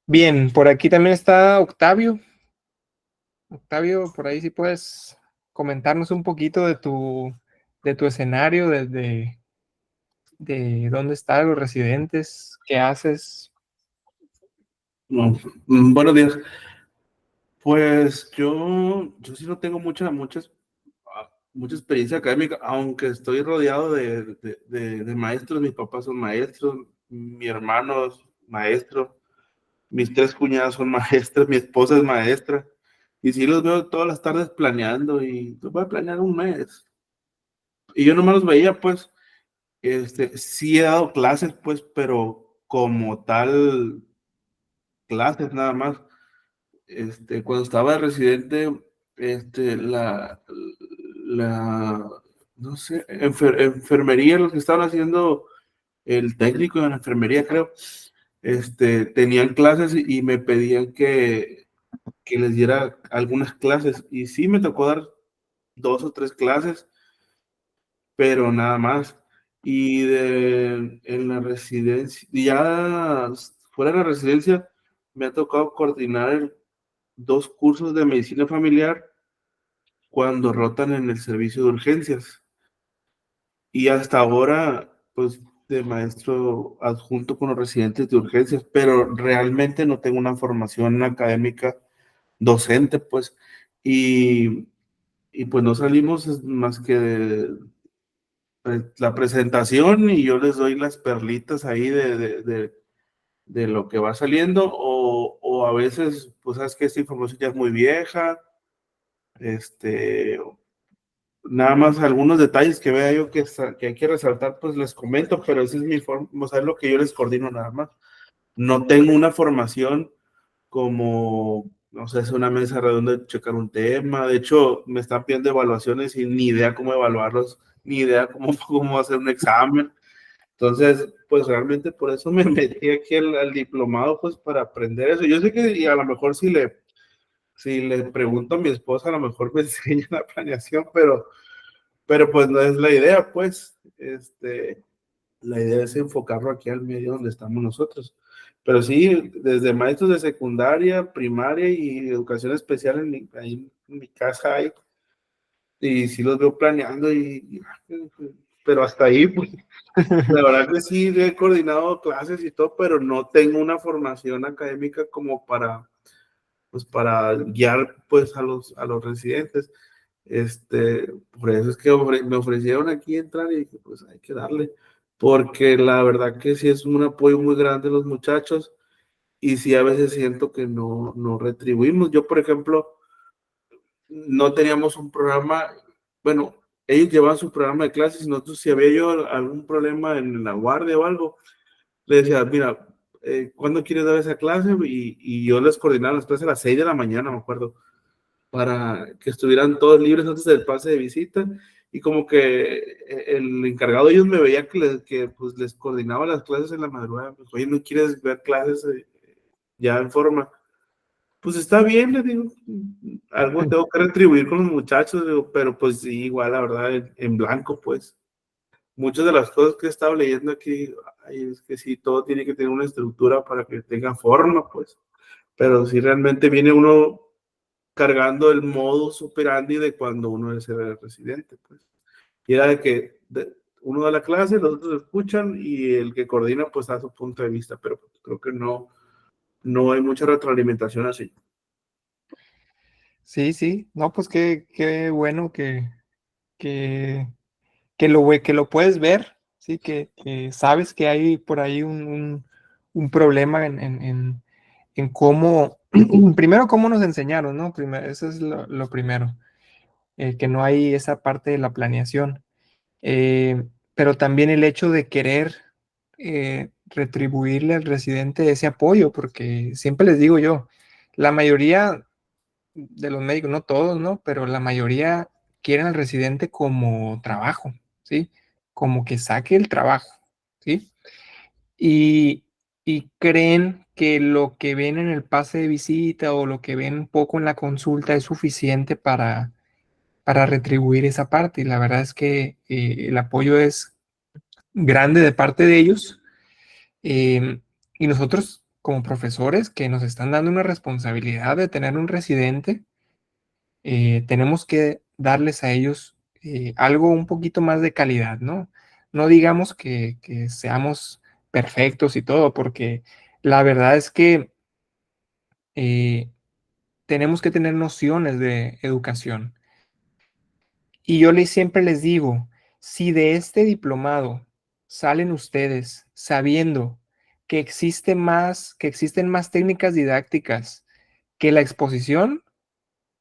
Speaker 1: Bien, por aquí también está Octavio. Octavio, por ahí si puedes comentarnos un poquito de tu escenario, de dónde están los residentes, qué haces.
Speaker 4: No, buenos días. Pues yo sí no tengo mucha experiencia académica, aunque estoy rodeado de maestros. Mis papás son maestros, mi hermano es maestro, mis 3 cuñadas son maestras, mi esposa es maestra. Y sí los veo todas las tardes planeando y voy a planear un mes. Y yo nomás los veía, pues, sí he dado clases, pues, pero como tal, clases nada más. Cuando estaba de residente, la, no sé, enfermería, los que estaban haciendo el técnico en la enfermería, creo, tenían clases y me pedían que les diera algunas clases. Y sí, me tocó dar 2 o 3 clases, pero nada más. Y en la residencia, ya fuera de la residencia, me ha tocado coordinar 2 cursos de medicina familiar cuando rotan en el servicio de urgencias. Y hasta ahora, pues, de maestro adjunto con los residentes de urgencias, pero realmente no tengo una formación académica docente, pues, y, y pues no salimos más que de la presentación y yo les doy las perlitas ahí de lo que va saliendo, o a veces, pues, sabes que esta información ya es muy vieja, nada más algunos detalles que vea yo que hay que resaltar, pues les comento, pero esa es mi forma, o sea, es lo que yo les coordino nada más. No tengo una formación como, no sé, es una mesa redonda de checar un tema. De hecho, me están pidiendo evaluaciones y ni idea cómo evaluarlos, ni idea cómo hacer un examen. Entonces, pues realmente por eso me metí aquí al diplomado, pues para aprender eso. Yo sé que y a lo mejor si le pregunto a mi esposa, a lo mejor me enseña la planeación, pero pues no es la idea, pues, la idea es enfocarlo aquí al medio donde estamos nosotros. Pero sí, desde maestros de secundaria, primaria y educación especial ahí en mi casa hay, y sí los veo planeando, pero hasta ahí, pues, la verdad que sí he coordinado clases y todo, pero no tengo una formación académica como pues, para guiar, pues, a los residentes. Por eso es que me ofrecieron aquí entrar y dije, pues hay que darle, porque la verdad que sí es un apoyo muy grande los muchachos y sí a veces siento que no retribuimos. Yo, por ejemplo, no teníamos un programa, bueno, ellos llevaban su programa de clases y nosotros si había yo algún problema en la guardia o algo, le decía, mira, ¿cuándo quieres dar esa clase? Y yo les coordinaba las clases a las 6 de la mañana, me acuerdo, para que estuvieran todos libres antes del pase de visita y como que el encargado de ellos me veía que pues les coordinaba las clases en la madrugada. Pues, oye, ¿no quieres ver clases ya en forma? Pues está bien, les digo, algo tengo que retribuir con los muchachos, digo, pero pues sí, igual la verdad en blanco, pues. Muchas de las cosas que he estado leyendo aquí, ay, es que sí, todo tiene que tener una estructura para que tenga forma, pues. Pero si realmente viene uno cargando el modus operandi de cuando uno es el residente, pues. Y era de que uno da la clase, los otros escuchan y el que coordina pues da su punto de vista, pero pues, creo que no hay mucha retroalimentación así.
Speaker 1: Sí, sí, no, pues qué bueno que, que lo puedes ver, sí, que sabes que hay por ahí un problema en cómo, primero cómo nos enseñaron, ¿no? Primero, eso es lo primero, que no hay esa parte de la planeación, pero también el hecho de querer retribuirle al residente ese apoyo, porque siempre les digo yo, la mayoría de los médicos, no todos, ¿no? Pero la mayoría quieren al residente como trabajo, ¿sí? Como que saque el trabajo, ¿sí? Y, y creen que lo que ven en el pase de visita o lo que ven un poco en la consulta es suficiente para retribuir esa parte. Y la verdad es que el apoyo es grande de parte de ellos. Y nosotros, como profesores que nos están dando una responsabilidad de tener un residente, tenemos que darles a ellos algo un poquito más de calidad, ¿no? No digamos que seamos perfectos y todo, porque la verdad es que eh, tenemos que tener nociones de educación. Y yo siempre les digo, si de este diplomado salen ustedes sabiendo que existen más técnicas didácticas que la exposición,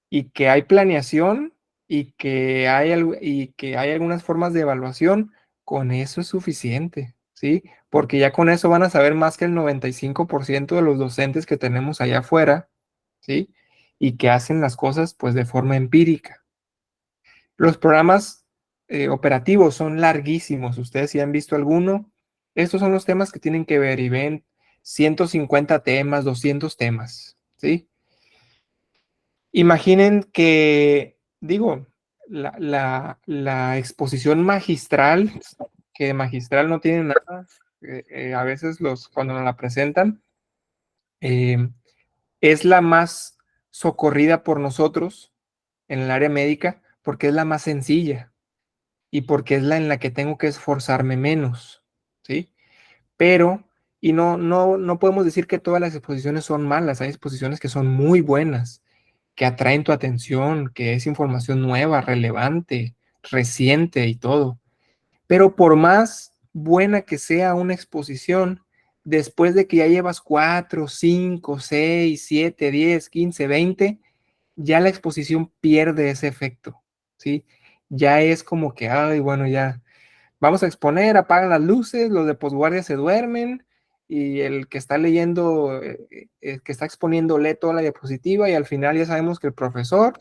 Speaker 1: y que hay planeación y que hay algunas formas de evaluación, con eso es suficiente, ¿sí? Porque ya con eso van a saber más que el 95% de los docentes que tenemos allá afuera, ¿sí? Y que hacen las cosas pues de forma empírica. Los programas operativos son larguísimos, ustedes si han visto alguno, estos son los temas que tienen que ver y ven 150 temas, 200 temas, ¿sí? Imaginen que, digo, la exposición magistral, que magistral no tiene nada, a veces cuando nos la presentan, eh, es la más socorrida por nosotros en el área médica porque es la más sencilla y porque es la en la que tengo que esforzarme menos, ¿sí? Pero, y no podemos decir que todas las exposiciones son malas, hay exposiciones que son muy buenas, que atraen tu atención, que es información nueva, relevante, reciente y todo. Pero por más buena que sea una exposición, después de que ya llevas 4, 5, 6, 7, 10, 15, 20, ya la exposición pierde ese efecto, ¿sí? Ya es como que, ay, bueno, ya vamos a exponer, apagan las luces, los de posguardia se duermen y el que está leyendo, el que está exponiendo lee toda la diapositiva y al final ya sabemos que el profesor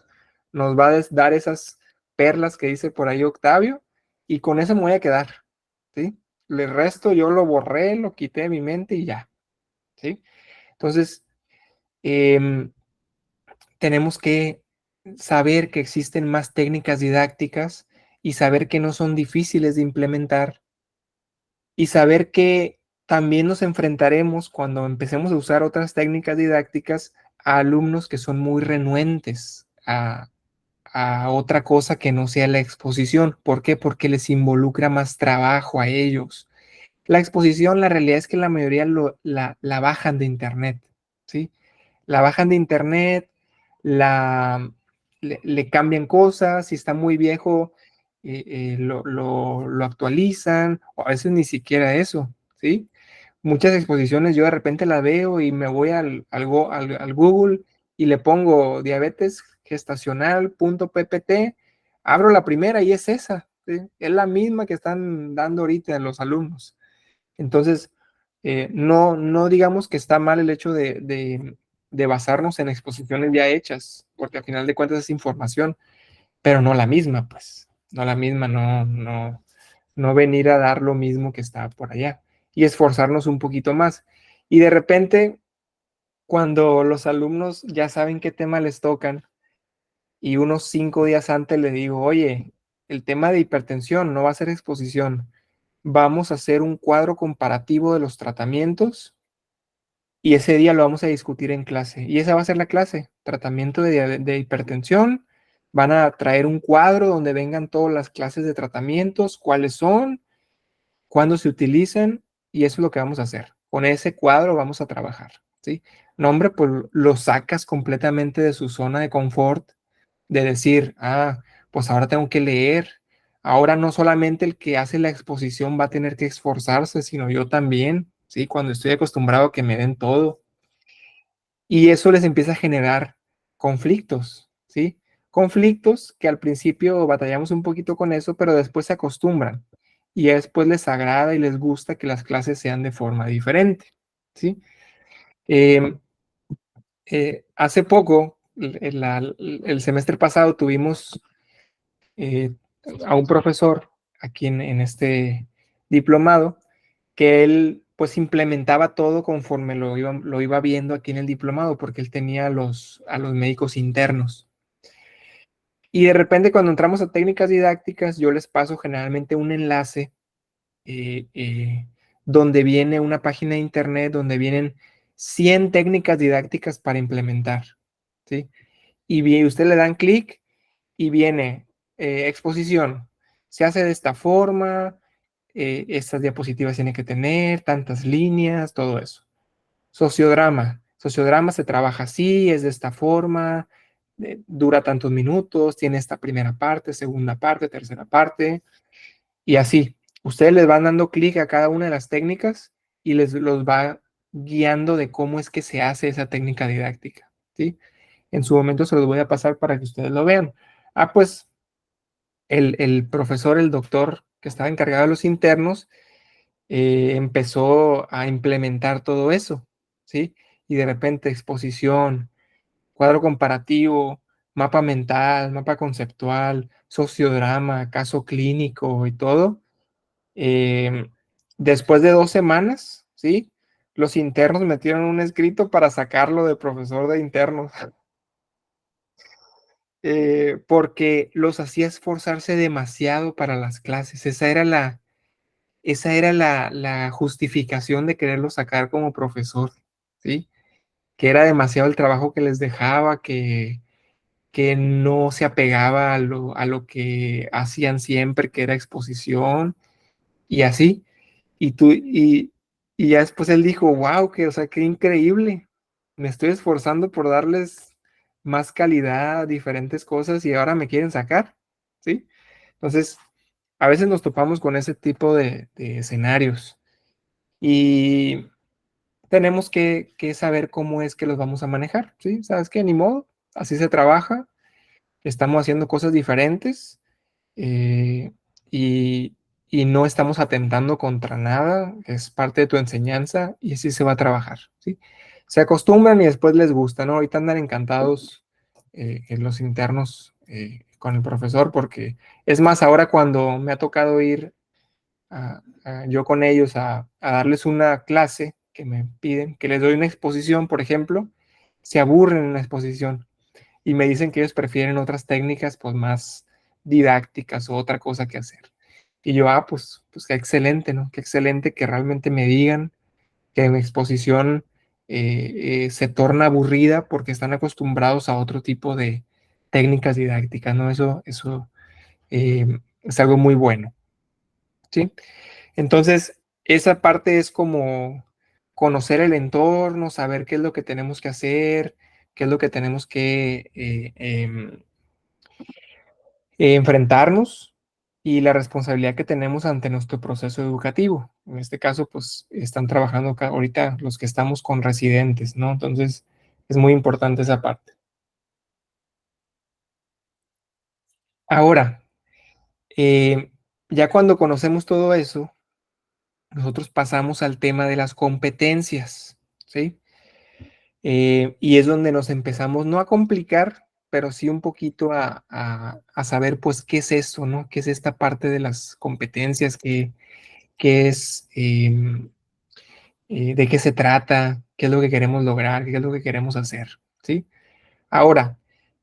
Speaker 1: nos va a dar esas perlas que dice por ahí Octavio y con eso me voy a quedar, ¿sí? El resto yo lo borré, lo quité de mi mente y ya, ¿sí? Entonces, em, tenemos que saber que existen más técnicas didácticas y saber que no son difíciles de implementar y saber que también nos enfrentaremos cuando empecemos a usar otras técnicas didácticas a alumnos que son muy renuentes a otra cosa que no sea la exposición. ¿Por qué? Porque les involucra más trabajo a ellos. La exposición, la realidad es que la mayoría la bajan de internet, ¿sí? La bajan de internet, la, le cambian cosas, si está muy viejo, lo actualizan, o a veces ni siquiera eso, ¿sí? Muchas exposiciones yo de repente las veo y me voy al Google y le pongo diabetes gestacional punto ppt, abro la primera y es esa, ¿sí? Es la misma que están dando ahorita los alumnos. Entonces, no digamos que está mal el hecho de basarnos en exposiciones ya hechas, porque al final de cuentas es información, pero no la misma, pues, no la misma, no venir a dar lo mismo que está por allá y esforzarnos un poquito más. Y de repente, cuando los alumnos ya saben qué tema les tocan y unos 5 días antes le digo, oye, el tema de hipertensión no va a ser exposición, vamos a hacer un cuadro comparativo de los tratamientos y ese día lo vamos a discutir en clase. Y esa va a ser la clase, tratamiento de hipertensión. Van a traer un cuadro donde vengan todas las clases de tratamientos, cuáles son, cuándo se utilizan, y eso es lo que vamos a hacer. Con ese cuadro vamos a trabajar, ¿sí? No, hombre, pues lo sacas completamente de su zona de confort, de decir, pues ahora tengo que leer. Ahora no solamente el que hace la exposición va a tener que esforzarse, sino yo también, ¿sí? Cuando estoy acostumbrado a que me den todo. Y eso les empieza a generar conflictos, ¿sí? Conflictos que al principio batallamos un poquito con eso, pero después se acostumbran y ya después les agrada y les gusta que las clases sean de forma diferente, ¿sí? Eh, Hace poco, el semestre pasado, tuvimos eh, a un profesor aquí en este diplomado que él pues implementaba todo conforme lo iba viendo aquí en el diplomado, porque él tenía a los médicos internos. Y de repente cuando entramos a técnicas didácticas, yo les paso generalmente un enlace eh, eh, donde viene una página de internet, donde vienen 100 técnicas didácticas para implementar, ¿sí? Y usted le dan clic y viene exposición. Se hace de esta forma, estas diapositivas tienen que tener tantas líneas, todo eso. Sociodrama. Sociodrama se trabaja así, es de esta forma, dura tantos minutos, tiene esta primera parte, segunda parte, tercera parte, y así. Ustedes les van dando clic a cada una de las técnicas y los va guiando de cómo es que se hace esa técnica didáctica, ¿sí? En su momento se los voy a pasar para que ustedes lo vean. Pues el profesor, el doctor que estaba encargado de los internos, empezó a implementar todo eso, ¿sí? Y de repente exposición, cuadro comparativo, mapa mental, mapa conceptual, sociodrama, caso clínico y todo. Eh, Después de 2 semanas, ¿sí? Los internos metieron un escrito para sacarlo de profesor de internos, porque los hacía esforzarse demasiado para las clases. Esa era la justificación de quererlo sacar como profesor, ¿sí? que era demasiado el trabajo que les dejaba, que no se apegaba a lo que hacían siempre, que era exposición y así. Y, tú, y ya después él dijo, wow, que, o sea, qué increíble. Me estoy esforzando por darles más calidad, diferentes cosas y ahora me quieren sacar, ¿sí? Entonces, a veces nos topamos con ese tipo de escenarios y tenemos que saber cómo es que los vamos a manejar, ¿sí? ¿Sabes qué? Ni modo, así se trabaja, estamos haciendo cosas diferentes, eh, y, y no estamos atentando contra nada, es parte de tu enseñanza y así se va a trabajar, ¿sí? Se acostumbran y después les gusta, ¿no? Ahorita andan encantados en los internos con el profesor, porque es más, ahora cuando me ha tocado ir yo con ellos a darles una clase que me piden, que les doy una exposición, por ejemplo, se aburren en la exposición y me dicen que ellos prefieren otras técnicas pues más didácticas o otra cosa que hacer. Y yo, pues qué excelente, ¿no? Qué excelente que realmente me digan que mi exposición se torna aburrida porque están acostumbrados a otro tipo de técnicas didácticas, ¿no? Eso es algo muy bueno, ¿sí? Entonces, esa parte es como conocer el entorno, saber qué es lo que tenemos que hacer, qué es lo que tenemos que enfrentarnos y la responsabilidad que tenemos ante nuestro proceso educativo. En este caso, pues están trabajando ahorita los que estamos con residentes, ¿no? Entonces, es muy importante esa parte. Ahora, eh, ya cuando conocemos todo eso, nosotros pasamos al tema de las competencias, ¿sí? Y es donde nos empezamos no a complicar, pero sí un poquito a saber, pues, qué es eso, ¿no? ¿Qué es esta parte de las competencias? ¿Qué es, de qué se trata? ¿Qué es lo que queremos lograr? ¿Qué es lo que queremos hacer? ¿Sí? Ahora,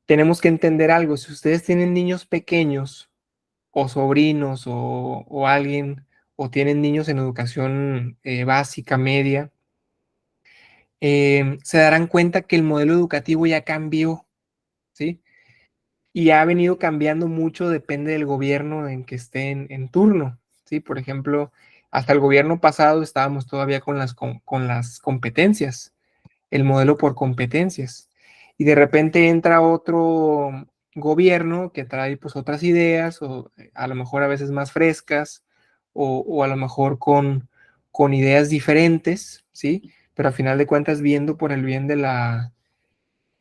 Speaker 1: tenemos que entender algo. Si ustedes tienen niños pequeños o sobrinos o alguien, o tienen niños en educación básica, media, se darán cuenta que el modelo educativo ya cambió, ¿sí? Y ha venido cambiando mucho, depende del gobierno en que esté en turno, ¿sí? Por ejemplo, hasta el gobierno pasado estábamos todavía con las competencias, el modelo por competencias. Y de repente entra otro gobierno que trae pues otras ideas, o a lo mejor a veces más frescas, o a lo mejor con ideas diferentes, ¿sí? Pero a final de cuentas viendo por el bien de la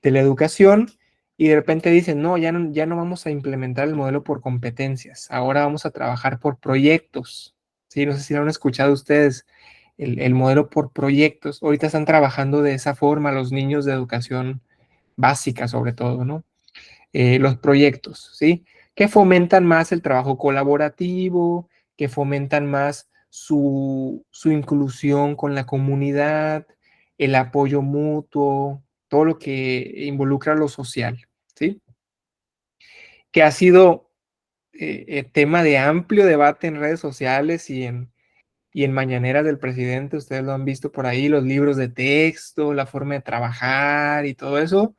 Speaker 1: educación y de repente dicen, no, ya no vamos a implementar el modelo por competencias, ahora vamos a trabajar por proyectos. Sí, no sé si lo han escuchado ustedes, el modelo por proyectos. Ahorita están trabajando de esa forma los niños de educación básica, sobre todo, ¿no? Los proyectos, ¿sí? Que fomentan más el trabajo colaborativo, que fomentan más su inclusión con la comunidad, el apoyo mutuo, todo lo que involucra lo social, ¿sí? Que ha sido tema de amplio debate en redes sociales y en mañaneras del presidente, ustedes lo han visto por ahí, los libros de texto, la forma de trabajar y todo eso,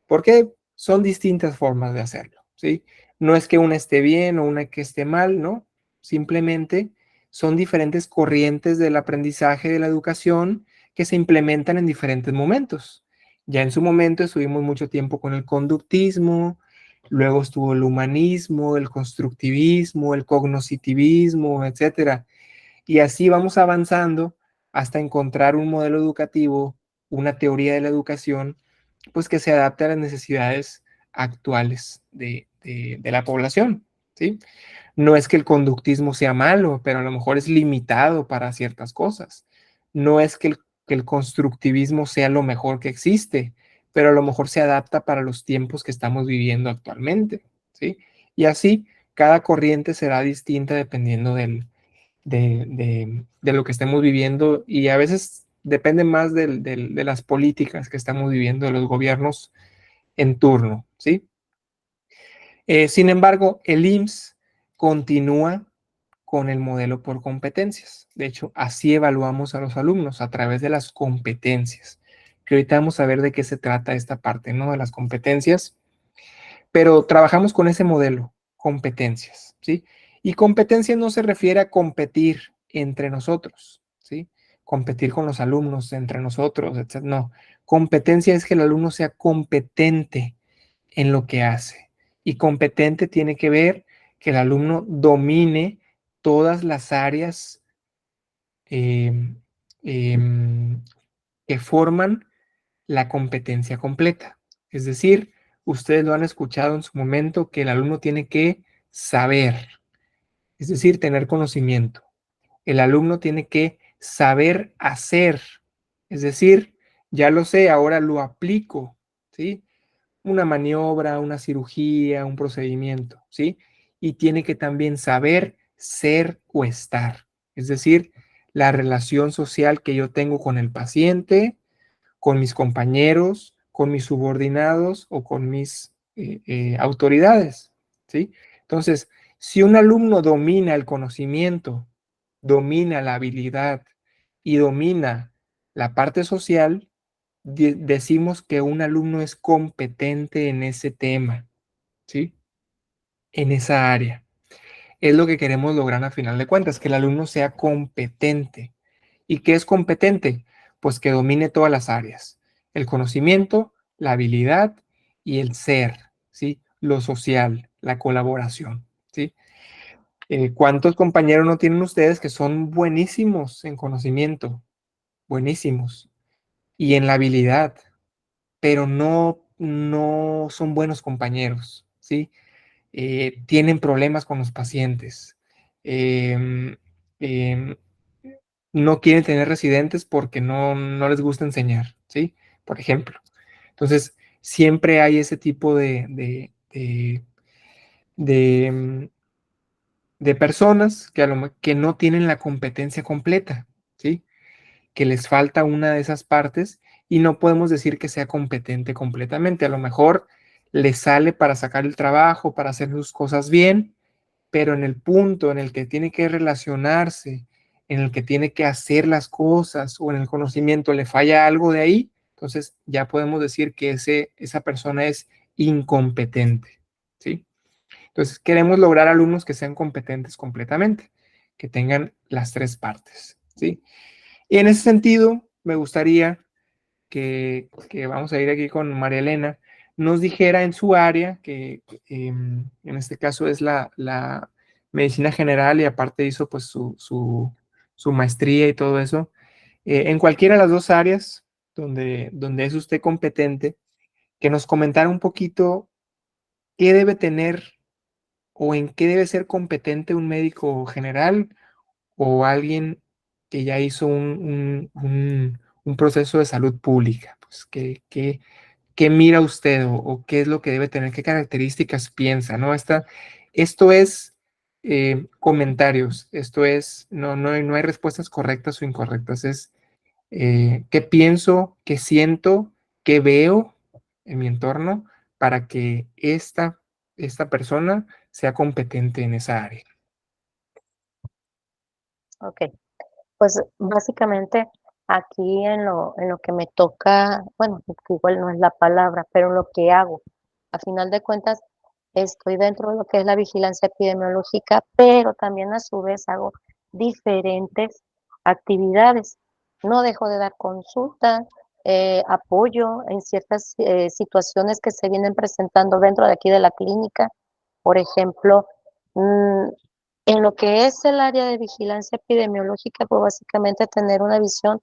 Speaker 1: porque son distintas formas de hacerlo, ¿sí? No es que una esté bien o una que esté mal, ¿no? Simplemente son diferentes corrientes del aprendizaje de la educación que se implementan en diferentes momentos. Ya en su momento estuvimos mucho tiempo con el conductismo, luego estuvo el humanismo, el constructivismo, el cognoscitivismo, etcétera. Y así vamos avanzando hasta encontrar un modelo educativo, una teoría de la educación pues que se adapte a las necesidades actuales de la población, ¿sí? No es que el conductismo sea malo, pero a lo mejor es limitado para ciertas cosas. No es que el constructivismo sea lo mejor que existe, pero a lo mejor se adapta para los tiempos que estamos viviendo actualmente, ¿sí? Y así, cada corriente será distinta dependiendo de lo que estemos viviendo y a veces depende más de las políticas que estamos viviendo de los gobiernos en turno, ¿sí? Sin embargo, el IMSS continúa con el modelo por competencias. De hecho, así evaluamos a los alumnos a través de las competencias. que ahorita vamos a ver de qué se trata esta parte, ¿no? De las competencias, pero trabajamos con ese modelo, competencias, ¿sí? Y competencia no se refiere a competir entre nosotros, ¿sí? Competir con los alumnos entre nosotros, etc. No, competencia es que el alumno sea competente en lo que hace. Y competente tiene que ver que el alumno domine todas las áreas eh, eh, que forman la competencia completa. Es decir, ustedes lo han escuchado en su momento que el alumno tiene que saber, es decir, tener conocimiento. El alumno tiene que saber hacer, es decir, ya lo sé, ahora lo aplico, ¿sí? Una maniobra, una cirugía, un procedimiento, ¿sí? Y tiene que también saber ser o estar, es decir, la relación social que yo tengo con el paciente, con mis compañeros, con mis subordinados o con mis autoridades, ¿sí? Entonces, si un alumno domina el conocimiento, domina la habilidad y domina la parte social, decimos que un alumno es competente en ese tema, ¿sí? En esa área. Es lo que queremos lograr a final de cuentas, que el alumno sea competente. ¿Y qué es competente? Pues que domine todas las áreas. El conocimiento, la habilidad y el ser, ¿sí? Lo social, la colaboración, ¿sí? ¿Cuántos compañeros no tienen ustedes que son buenísimos en conocimiento? Buenísimos. Y en la habilidad, pero no son buenos compañeros, ¿sí? Tienen problemas con los pacientes, eh, eh, no quieren tener residentes porque no les gusta enseñar, ¿sí? Por ejemplo. Entonces, siempre hay ese tipo de, de personas que no tienen la competencia completa, ¿sí? Que les falta una de esas partes y no podemos decir que sea competente completamente. A lo mejor le sale para sacar el trabajo, para hacer sus cosas bien, pero en el punto en el que tiene que relacionarse, en el que tiene que hacer las cosas o en el conocimiento le falla algo de ahí, entonces ya podemos decir que esa persona es incompetente, ¿sí? Entonces queremos lograr alumnos que sean competentes completamente, que tengan las tres partes, ¿sí? Y en ese sentido, me gustaría que vamos a ir aquí con María Elena, nos dijera en su área, que en este caso es la medicina general y aparte hizo pues su maestría y todo eso, en cualquiera de las dos áreas donde es usted competente, que nos comentara un poquito qué debe tener o en qué debe ser competente un médico general o alguien que ya hizo un proceso de salud pública, pues, ¿qué mira usted o qué es lo que debe tener, qué características piensa, ¿no? Esto es comentarios, esto es, no hay respuestas correctas o incorrectas, es qué pienso, qué siento, qué veo en mi entorno para que esta persona sea competente en esa área.
Speaker 2: Ok, pues básicamente aquí en lo que me toca, bueno, que igual no es la palabra, pero lo que hago, a final de cuentas, estoy dentro de lo que es la vigilancia epidemiológica, pero también a su vez hago diferentes actividades. No dejo de dar consulta, apoyo en ciertas situaciones que se vienen presentando dentro de aquí de la clínica. Por ejemplo, mm, en lo que es el área de vigilancia epidemiológica, pues básicamente tener una visión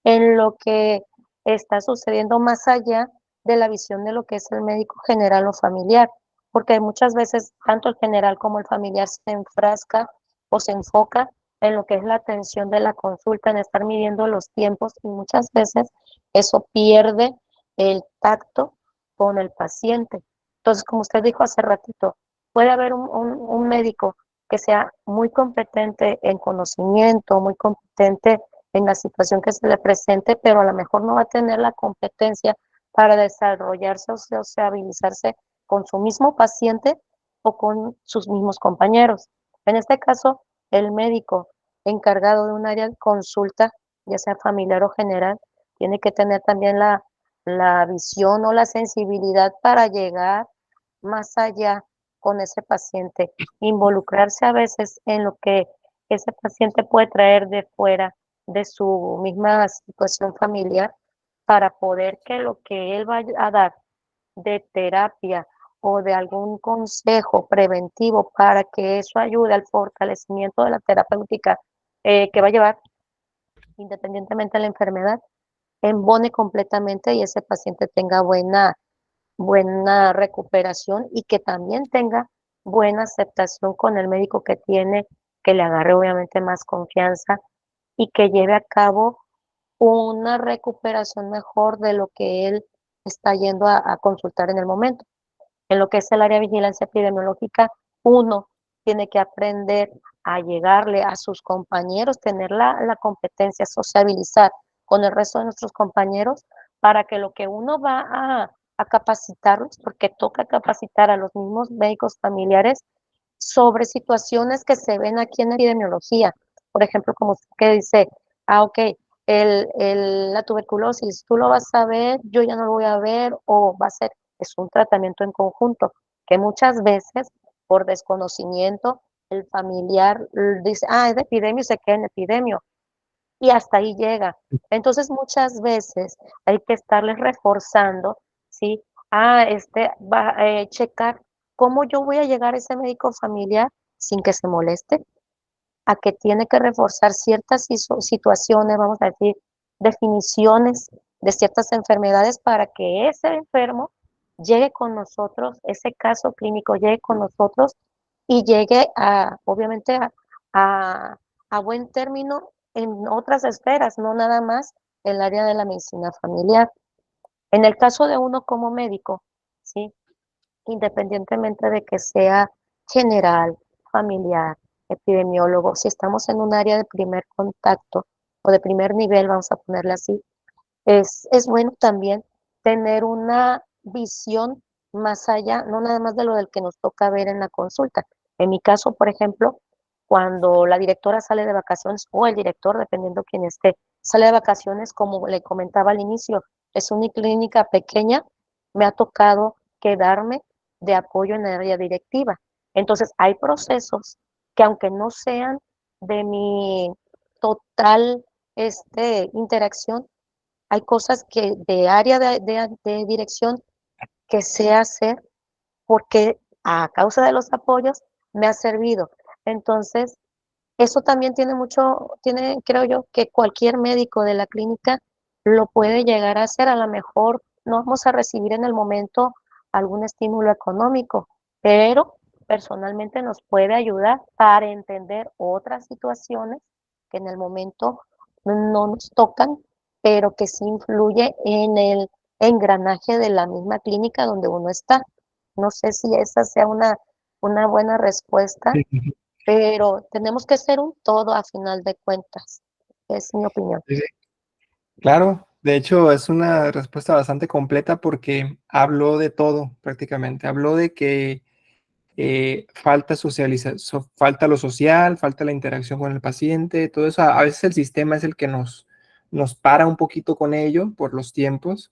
Speaker 2: en lo que está sucediendo más allá de la visión de lo que es el médico general o familiar, porque muchas veces tanto el general como el familiar se enfrasca o se enfoca en lo que es la atención de la consulta, en estar midiendo los tiempos y muchas veces eso pierde el tacto con el paciente. Entonces, como usted dijo hace ratito, puede haber un médico que sea muy competente en conocimiento, muy competente en la situación que se le presente, pero a lo mejor no va a tener la competencia para desarrollarse o sociabilizarse con su mismo paciente o con sus mismos compañeros. En este caso, el médico encargado de un área de consulta, ya sea familiar o general, tiene que tener también la visión o la sensibilidad para llegar más allá con ese paciente, involucrarse a veces en lo que ese paciente puede traer de fuera de su misma situación familiar para poder que lo que él vaya a dar de terapia o de algún consejo preventivo para que eso ayude al fortalecimiento de la terapéutica que va a llevar independientemente de la enfermedad, embone completamente y ese paciente tenga buena recuperación y que también tenga buena aceptación con el médico que tiene, que le agarre obviamente más confianza y que lleve a cabo una recuperación mejor de lo que él está yendo a consultar en el momento. En lo que es el área de vigilancia epidemiológica, uno tiene que aprender a llegarle a sus compañeros, tener la competencia, sociabilizar con el resto de nuestros compañeros para que lo que uno va a capacitarlos, porque toca capacitar a los mismos médicos familiares sobre situaciones que se ven aquí en epidemiología. Por ejemplo, como usted que dice, ok, la tuberculosis, tú lo vas a ver, yo ya no lo voy a ver, o va a ser, es un tratamiento en conjunto, que muchas veces, por desconocimiento, el familiar dice, es de epidemia y se queda en epidemia, y hasta ahí llega. Entonces, muchas veces hay que estarles reforzando, ¿sí? Va a checar cómo yo voy a llegar a ese médico familiar sin que se moleste, a que tiene que reforzar ciertas situaciones, vamos a decir, definiciones de ciertas enfermedades para que ese enfermo llegue con nosotros, ese caso clínico llegue con nosotros y llegue obviamente, a, a buen término en otras esferas, no nada más en el área de la medicina familiar. En el caso de uno como médico, ¿sí? Independientemente de que sea general, familiar, epidemiólogo, si estamos en un área de primer contacto o de primer nivel, vamos a ponerle así, es bueno también tener una visión más allá, no nada más de lo del que nos toca ver en la consulta. En mi caso, por ejemplo, cuando la directora sale de vacaciones o el director, dependiendo quién esté, sale de vacaciones, como le comentaba al inicio, es una clínica pequeña, me ha tocado quedarme de apoyo en el área directiva. Entonces, hay procesos que aunque no sean de mi total interacción, hay cosas que de área de dirección que sé hacer porque a causa de los apoyos me ha servido. Entonces, eso también creo yo, que cualquier médico de la clínica lo puede llegar a hacer. A lo mejor no vamos a recibir en el momento algún estímulo económico, pero personalmente nos puede ayudar para entender otras situaciones que en el momento no nos tocan, pero que sí influye en el engranaje de la misma clínica donde uno está. No sé si esa sea una buena respuesta,
Speaker 1: Sí,
Speaker 2: pero tenemos que ser un todo a final de cuentas. Es mi opinión.
Speaker 1: sí, sí. Claro, de hecho es una respuesta bastante completa porque habló de todo prácticamente. Habló de que falta socialización, falta lo social, falta la interacción con el paciente, todo eso. A veces el sistema es el que nos para un poquito con ello por los tiempos,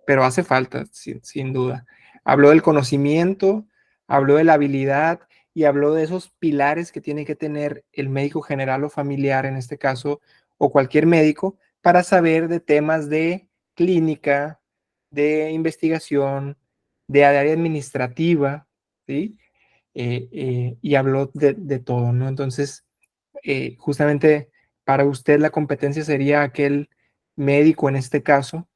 Speaker 1: pero hace falta, sin duda. Habló del conocimiento, habló de la habilidad y habló de esos pilares que tiene que tener el médico general o familiar, en este caso, o cualquier médico, para saber de temas de clínica, de investigación, de área administrativa, ¿sí? Y habló de todo, ¿no? Entonces, justamente para usted la competencia sería aquel médico en este caso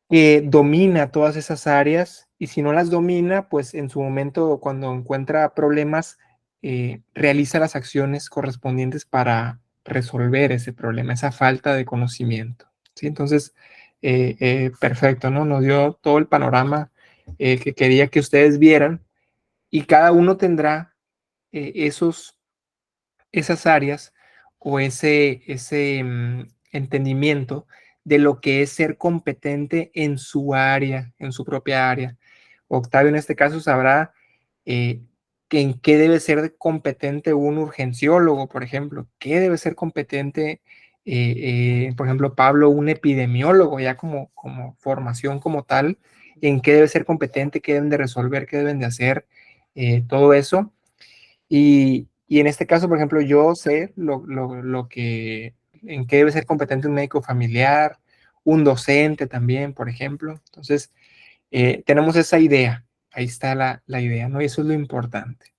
Speaker 1: que domina todas esas áreas y si no las domina, pues en su momento cuando encuentra problemas, realiza las acciones correspondientes para resolver ese problema, esa falta de conocimiento, ¿sí? Entonces, perfecto, ¿no? Nos dio todo el panorama que quería que ustedes vieran y cada uno tendrá esos, esas áreas o ese entendimiento de lo que es ser competente en su área, en su propia área. Octavio en este caso sabrá eh, que en qué debe ser competente un urgenciólogo, por ejemplo, qué debe ser competente por ejemplo, Pablo, un epidemiólogo, ya como formación como tal, en qué debe ser competente, qué deben de resolver, qué deben de hacer, todo eso. Y en este caso, por ejemplo, yo sé en qué debe ser competente un médico familiar, un docente también, por ejemplo. Entonces, tenemos esa idea. Ahí está la idea, ¿no? Y eso es lo importante.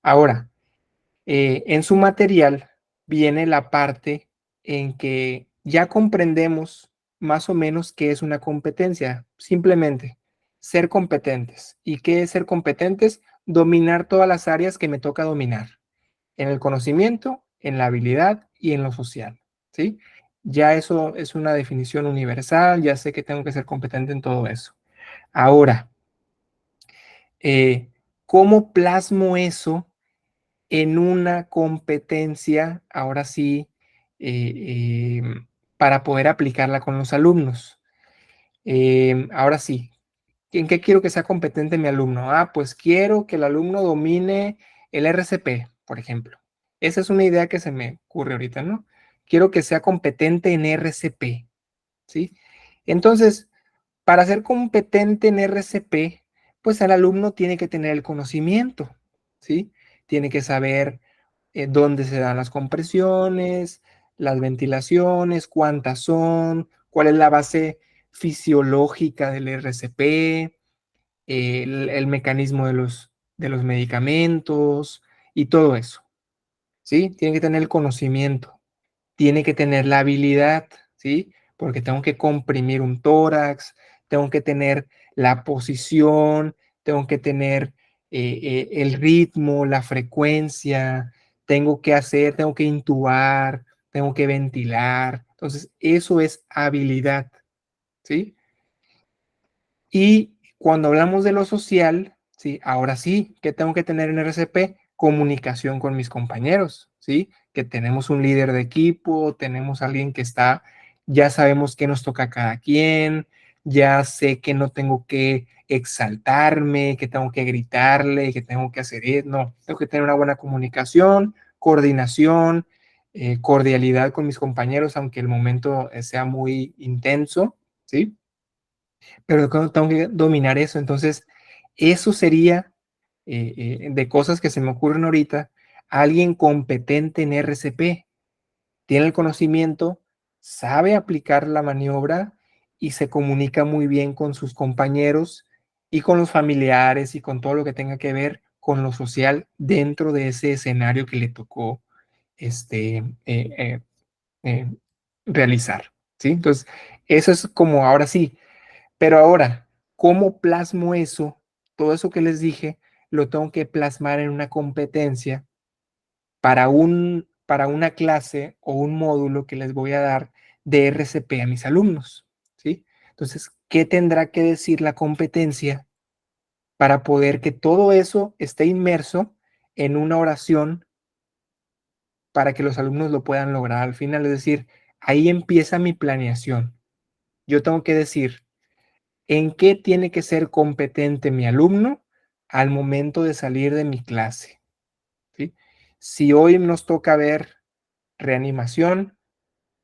Speaker 1: Ahora, en su material viene la parte en que ya comprendemos más o menos qué es una competencia. Simplemente ser competentes. ¿Y qué es ser competentes? Dominar todas las áreas que me toca dominar. En el conocimiento, en la habilidad y en lo social. ¿Sí? Ya eso es una definición universal. Ya sé que tengo que ser competente en todo eso. Ahora, ¿cómo plasmo eso en una competencia, ahora sí, para poder aplicarla con los alumnos? Ahora sí, ¿en qué quiero que sea competente mi alumno? Ah, pues quiero que el alumno domine el RCP, por ejemplo. Esa es una idea que se me ocurre ahorita, ¿no? Quiero que sea competente en RCP, ¿sí? Entonces, para ser competente en RCP, pues el alumno tiene que tener el conocimiento, ¿sí? Tiene que saber dónde se dan las compresiones, las ventilaciones, cuántas son, cuál es la base fisiológica del RCP, el mecanismo de los medicamentos y todo eso, ¿sí? Tiene que tener el conocimiento, tiene que tener la habilidad, ¿sí? Porque tengo que comprimir un tórax, tengo que tener la posición, tengo que tener el ritmo, la frecuencia, tengo que intubar, tengo que ventilar. Entonces, eso es habilidad, ¿sí? Y cuando hablamos de lo social, ¿sí? Ahora sí, ¿qué tengo que tener en RCP? Comunicación con mis compañeros, ¿sí? Que tenemos un líder de equipo, tenemos alguien que está, ya sabemos qué nos toca a cada quien, ya sé que no tengo que exaltarme, que tengo que gritarle, que tengo que hacer eso, no, tengo que tener una buena comunicación, coordinación, cordialidad con mis compañeros, aunque el momento sea muy intenso, ¿sí? Pero tengo que dominar eso. Entonces, eso sería de cosas que se me ocurren ahorita, alguien competente en RCP, tiene el conocimiento, sabe aplicar la maniobra y se comunica muy bien con sus compañeros y con los familiares y con todo lo que tenga que ver con lo social dentro de ese escenario que le tocó este, eh, realizar. ¿Sí? Entonces, eso es como ahora sí, pero ahora, ¿cómo plasmo eso? Todo eso que les dije, lo tengo que plasmar en una competencia para una clase o un módulo que les voy a dar de RCP a mis alumnos, ¿sí? Entonces, ¿qué tendrá que decir la competencia para poder que todo eso esté inmerso en una oración para que los alumnos lo puedan lograr al final? Es decir, ahí empieza mi planeación. Yo tengo que decir, ¿en qué tiene que ser competente mi alumno al momento de salir de mi clase? ¿Sí? Si hoy nos toca ver reanimación,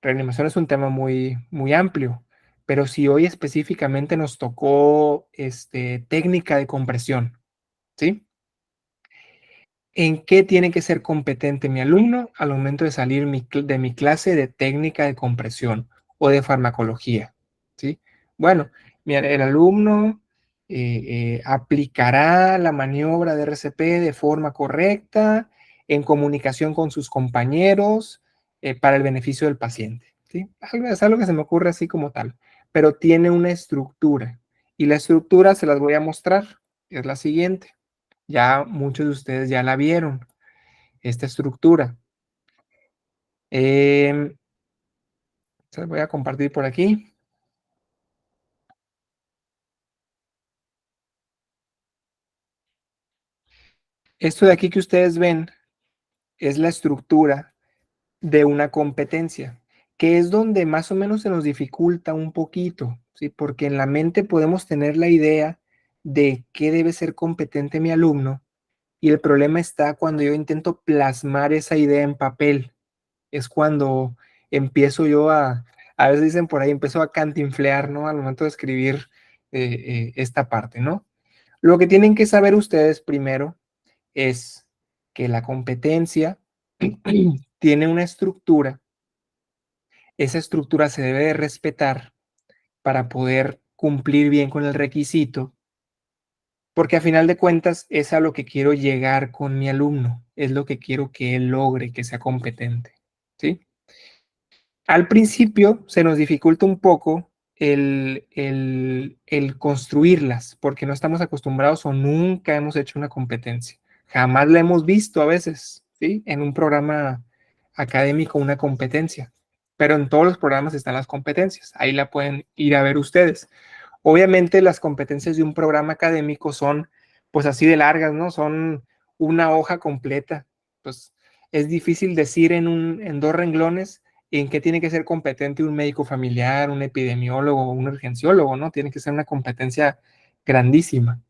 Speaker 1: reanimación es un tema muy, muy amplio, pero si hoy específicamente nos tocó técnica de compresión, ¿sí? ¿En qué tiene que ser competente mi alumno al momento de salir de mi clase de técnica de compresión o de farmacología? ¿Sí? Bueno, mira, el alumno aplicará la maniobra de RCP de forma correcta, en comunicación con sus compañeros, para el beneficio del paciente. ¿Sí? Es algo que se me ocurre así como tal, pero tiene una estructura y la estructura se las voy a mostrar. Es la siguiente. Ya muchos de ustedes ya la vieron, esta estructura. Se las voy a compartir por aquí. Esto de aquí que ustedes ven es la estructura de una competencia, que es donde más o menos se nos dificulta un poquito, ¿sí? Porque en la mente podemos tener la idea de qué debe ser competente mi alumno, y el problema está cuando yo intento plasmar esa idea en papel. Es cuando empiezo yo a veces dicen por ahí, empiezo a cantinflear, ¿no? Al momento de escribir esta parte, ¿no? Lo que tienen que saber ustedes primero es que la competencia tiene una estructura. Esa estructura se debe de respetar para poder cumplir bien con el requisito, porque a final de cuentas es a lo que quiero llegar con mi alumno, es lo que quiero que él logre, que sea competente, ¿sí? Al principio se nos dificulta un poco el construirlas, porque no estamos acostumbrados o nunca hemos hecho una competencia. Jamás la hemos visto a veces, ¿sí? En un programa académico, una competencia. Pero en todos los programas están las competencias. Ahí la pueden ir a ver ustedes. Obviamente las competencias de un programa académico son pues así de largas, ¿no? Son una hoja completa. Pues es difícil decir en dos renglones en qué tiene que ser competente un médico familiar, un epidemiólogo, un urgenciólogo, ¿no? Tiene que ser una competencia grandísima.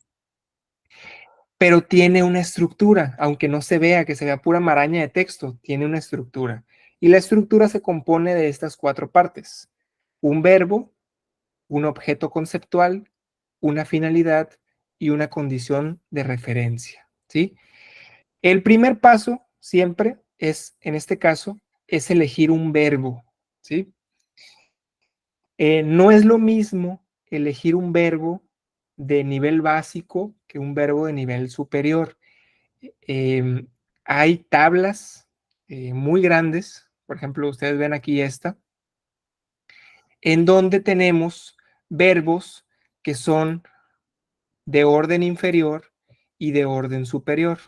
Speaker 1: Pero tiene una estructura, aunque no se vea, que se vea pura maraña de texto, tiene una estructura. Y la estructura se compone de estas cuatro partes. Un verbo, un objeto conceptual, una finalidad y una condición de referencia, ¿sí? El primer paso siempre es, en este caso, es elegir un verbo, ¿sí? No es lo mismo elegir un verbo de nivel básico que un verbo de nivel superior. Eh, Hay tablas muy grandes, por ejemplo, ustedes ven aquí esta, en donde tenemos verbos que son de orden inferior y de orden superior.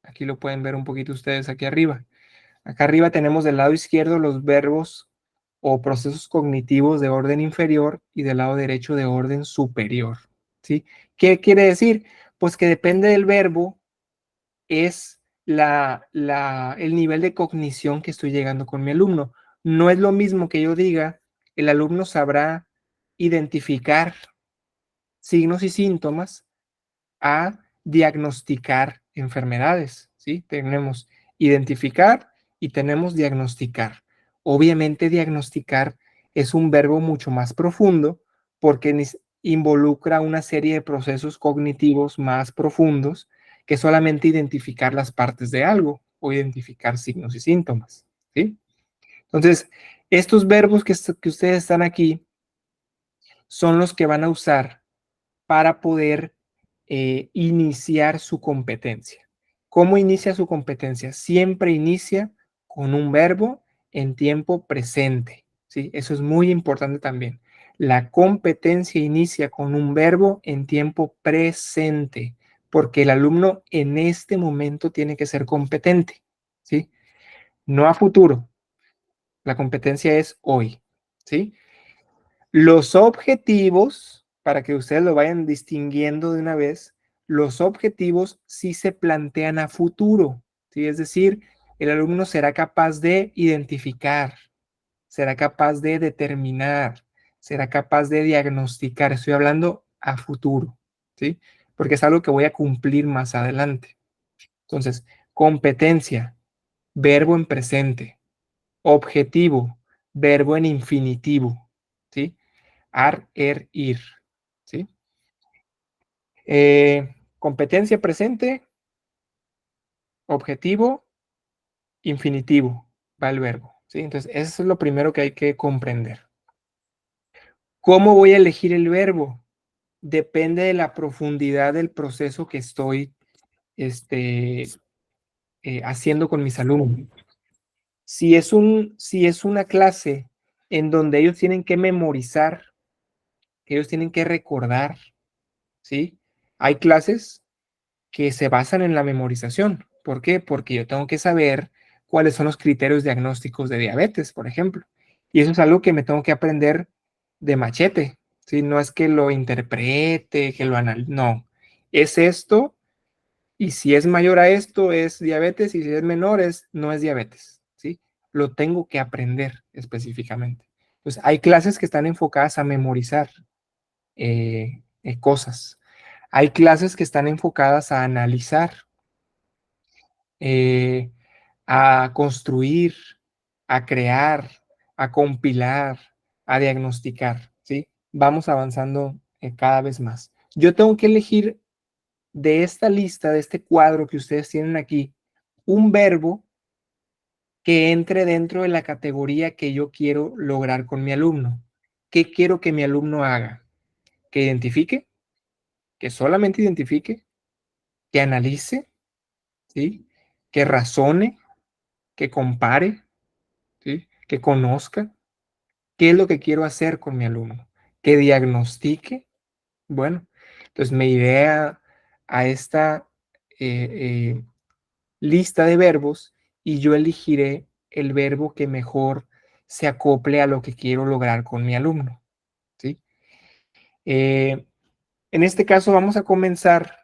Speaker 1: Aquí lo pueden ver un poquito ustedes aquí arriba. Acá arriba tenemos del lado izquierdo los verbos o procesos cognitivos de orden inferior y del lado derecho de orden superior, ¿sí? ¿Qué quiere decir? Pues que depende del verbo, es el nivel de cognición que estoy llegando con mi alumno. No es lo mismo que yo diga, el alumno sabrá identificar signos y síntomas a diagnosticar enfermedades, ¿sí? Tenemos identificar y tenemos diagnosticar. Obviamente diagnosticar es un verbo mucho más profundo porque involucra una serie de procesos cognitivos más profundos que solamente identificar las partes de algo o identificar signos y síntomas, ¿sí? Entonces, estos verbos que ustedes están aquí son los que van a usar para poder iniciar su competencia. ¿Cómo inicia su competencia? Siempre inicia con un verbo en tiempo presente, ¿sí? Eso es muy importante también. La competencia inicia con un verbo en tiempo presente, porque el alumno en este momento tiene que ser competente, ¿sí? No a futuro. La competencia es hoy, ¿sí? Los objetivos, para que ustedes lo vayan distinguiendo de una vez, los objetivos sí se plantean a futuro, ¿sí? Es decir, el alumno será capaz de identificar, será capaz de determinar, será capaz de diagnosticar. Estoy hablando a futuro, ¿sí? Porque es algo que voy a cumplir más adelante. Entonces, competencia, verbo en presente, objetivo, verbo en infinitivo, ¿sí? Ar, er, ir, ¿sí? Competencia presente, objetivo, infinitivo, va el verbo, ¿sí? Entonces, eso es lo primero que hay que comprender. ¿Cómo voy a elegir el verbo? Depende de la profundidad del proceso que estoy haciendo con mis alumnos. Si es una clase en donde ellos tienen que memorizar, ellos tienen que recordar, ¿sí? Hay clases que se basan en la memorización. ¿Por qué? Porque yo tengo que saber cuáles son los criterios diagnósticos de diabetes, por ejemplo. Y eso es algo que me tengo que aprender de machete, ¿sí? No es que lo interprete, que lo analice, no. Es esto, y si es mayor a esto, es diabetes, y si es menor, no es diabetes, ¿sí? Lo tengo que aprender específicamente. Entonces, hay clases que están enfocadas a memorizar cosas. Hay clases que están enfocadas a analizar, eh, a construir, a crear, a compilar, a diagnosticar, ¿sí? Vamos avanzando cada vez más. Yo tengo que elegir de esta lista, de este cuadro que ustedes tienen aquí, un verbo que entre dentro de la categoría que yo quiero lograr con mi alumno. ¿Qué quiero que mi alumno haga? Que identifique, que solamente identifique, que analice, ¿sí? Que razone, que compare, ¿sí? Que conozca. ¿Qué es lo que quiero hacer con mi alumno? Que diagnostique. Bueno, entonces me iré a esta lista de verbos y yo elegiré el verbo que mejor se acople a lo que quiero lograr con mi alumno, ¿sí? En este caso vamos a comenzar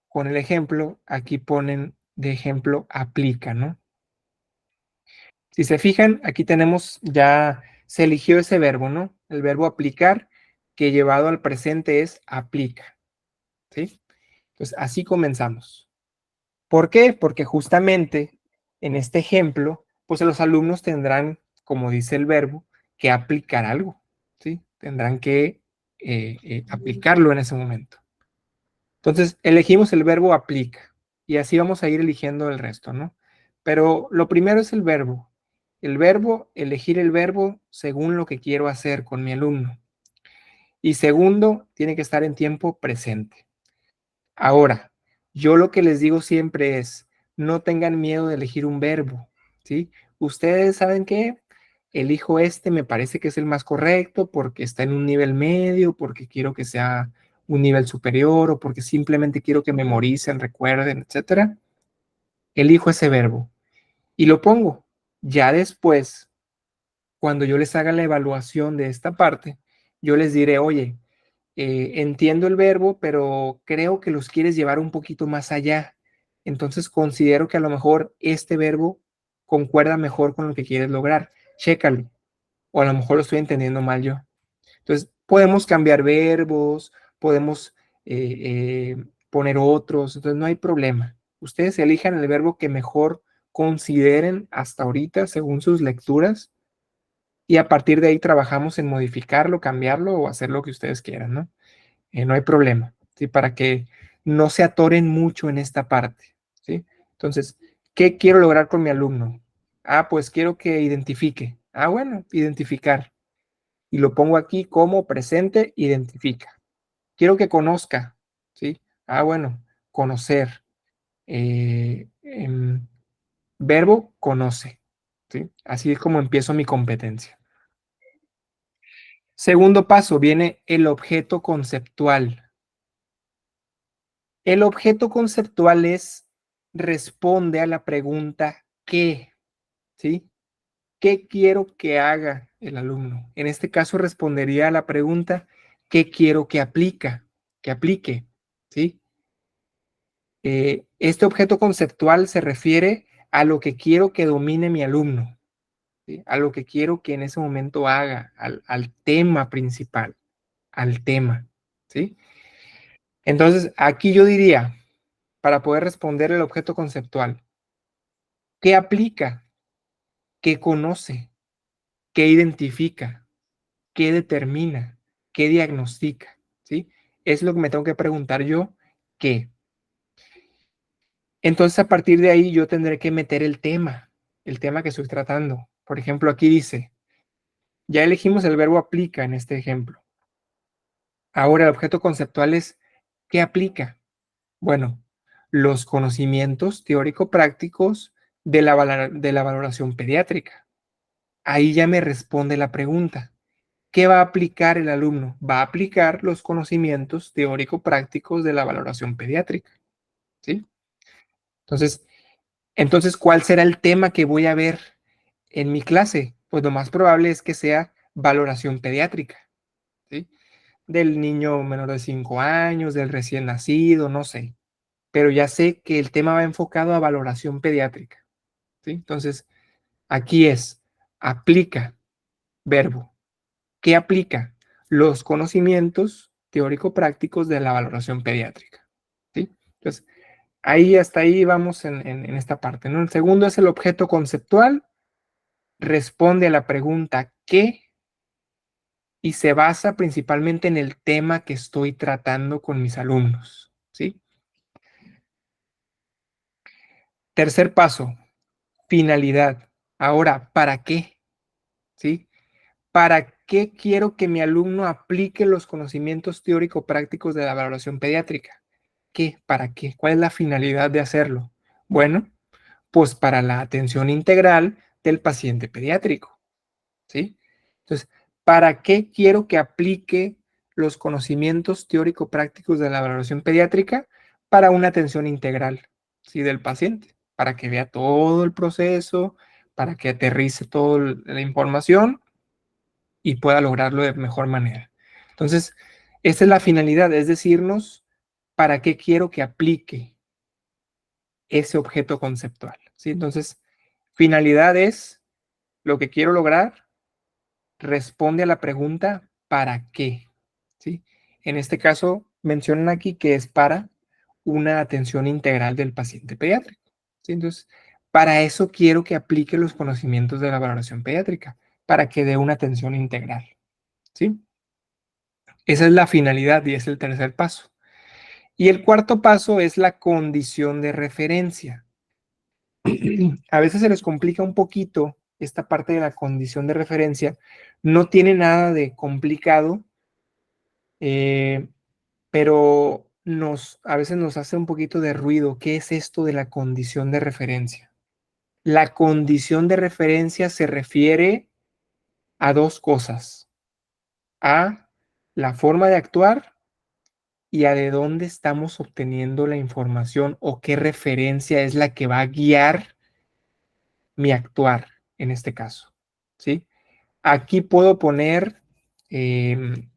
Speaker 1: con el ejemplo. Aquí ponen de ejemplo aplica, ¿no? Si se fijan, aquí tenemos ya, se eligió ese verbo, ¿no? El verbo aplicar, que llevado al presente es aplica, ¿sí? Entonces, así comenzamos. ¿Por qué? Porque justamente en este ejemplo, pues los alumnos tendrán, como dice el verbo, que aplicar algo, ¿sí? Tendrán que aplicarlo en ese momento. Entonces, elegimos el verbo aplica y así vamos a ir eligiendo el resto, ¿no? Pero lo primero es el verbo. El verbo, elegir el verbo según lo que quiero hacer con mi alumno. Y segundo, tiene que estar en tiempo presente. Ahora, yo lo que les digo siempre es, no tengan miedo de elegir un verbo, ¿sí? Ustedes saben que elijo este, me parece que es el más correcto porque está en un nivel medio, porque quiero que sea un nivel superior o porque simplemente quiero que memoricen, recuerden, etcétera. Elijo ese verbo y lo pongo. Ya después, cuando yo les haga la evaluación de esta parte, yo les diré, oye, entiendo el verbo, pero creo que los quieres llevar un poquito más allá. Entonces considero que a lo mejor este verbo concuerda mejor con lo que quieres lograr. Chécalo. O a lo mejor lo estoy entendiendo mal yo. Entonces, podemos cambiar verbos, podemos poner otros, entonces no hay problema. Ustedes elijan el verbo que mejor consideren hasta ahorita según sus lecturas y a partir de ahí trabajamos en modificarlo, cambiarlo o hacer lo que ustedes quieran, ¿no? No hay problema, ¿sí? Para que no se atoren mucho en esta parte, ¿sí? Entonces, ¿qué quiero lograr con mi alumno? Ah, pues quiero que identifique. Ah, bueno, identificar. Y lo pongo aquí como presente, identifica. Quiero que conozca, ¿sí? Ah, bueno, conocer. Verbo, conoce, ¿sí? Así es como empiezo mi competencia. Segundo paso, viene el objeto conceptual. El objeto conceptual responde a la pregunta ¿qué? ¿Sí? ¿Qué quiero que haga el alumno? En este caso respondería a la pregunta ¿qué quiero que aplique? ¿Sí? Este objeto conceptual se refiere a lo que quiero que domine mi alumno, ¿sí? A lo que quiero que en ese momento haga, al tema principal, al tema, ¿sí? Entonces, aquí yo diría, para poder responder el objeto conceptual, ¿qué aplica? ¿Qué conoce? ¿Qué identifica? ¿Qué determina? ¿Qué diagnostica? ¿Sí? Es lo que me tengo que preguntar yo, ¿qué? Entonces, a partir de ahí, yo tendré que meter el tema que estoy tratando. Por ejemplo, aquí dice, ya elegimos el verbo aplica en este ejemplo. Ahora, el objeto conceptual es, ¿qué aplica? Bueno, los conocimientos teórico-prácticos de la valoración pediátrica. Ahí ya me responde la pregunta. ¿Qué va a aplicar el alumno? Va a aplicar los conocimientos teórico-prácticos de la valoración pediátrica, ¿sí? Entonces, ¿cuál será el tema que voy a ver en mi clase? Pues lo más probable es que sea valoración pediátrica, ¿sí? Del niño menor de 5 años, del recién nacido, no sé. Pero ya sé que el tema va enfocado a valoración pediátrica, ¿sí? Entonces, aquí aplica, verbo. ¿Qué aplica? Los conocimientos teórico-prácticos de la valoración pediátrica, ¿sí? Entonces, hasta ahí vamos en esta parte, ¿no? El segundo es el objeto conceptual. responde a la pregunta ¿qué? Y se basa principalmente en el tema que estoy tratando con mis alumnos, ¿sí? Tercer paso, finalidad. Ahora, ¿para qué? ¿Sí? ¿Para qué quiero que mi alumno aplique los conocimientos teórico-prácticos de la valoración pediátrica? ¿Qué? ¿Para qué? ¿Cuál es la finalidad de hacerlo? Bueno, pues para la atención integral del paciente pediátrico, ¿sí? Entonces, ¿para qué quiero que aplique los conocimientos teórico-prácticos de la valoración pediátrica? Para una atención integral, ¿sí? Del paciente, para que vea todo el proceso, para que aterrice toda la información y pueda lograrlo de mejor manera. Entonces, esa es la finalidad, es decirnos para qué quiero que aplique ese objeto conceptual, ¿sí? Entonces, finalidad es lo que quiero lograr, responde a la pregunta ¿para qué? ¿Sí? En este caso, mencionan aquí que es para una atención integral del paciente pediátrico, ¿sí? Entonces, para eso quiero que aplique los conocimientos de la valoración pediátrica, para que dé una atención integral, ¿sí? Esa es la finalidad y es el tercer paso. Y el cuarto paso es la condición de referencia. A veces se les complica un poquito esta parte de la condición de referencia. No tiene nada de complicado, eh, pero a veces nos hace un poquito de ruido. ¿Qué es esto de la condición de referencia? La condición de referencia se refiere a dos cosas: a la forma de actuar y a de dónde estamos obteniendo la información o qué referencia es la que va a guiar mi actuar en este caso, ¿sí? Aquí puedo poner el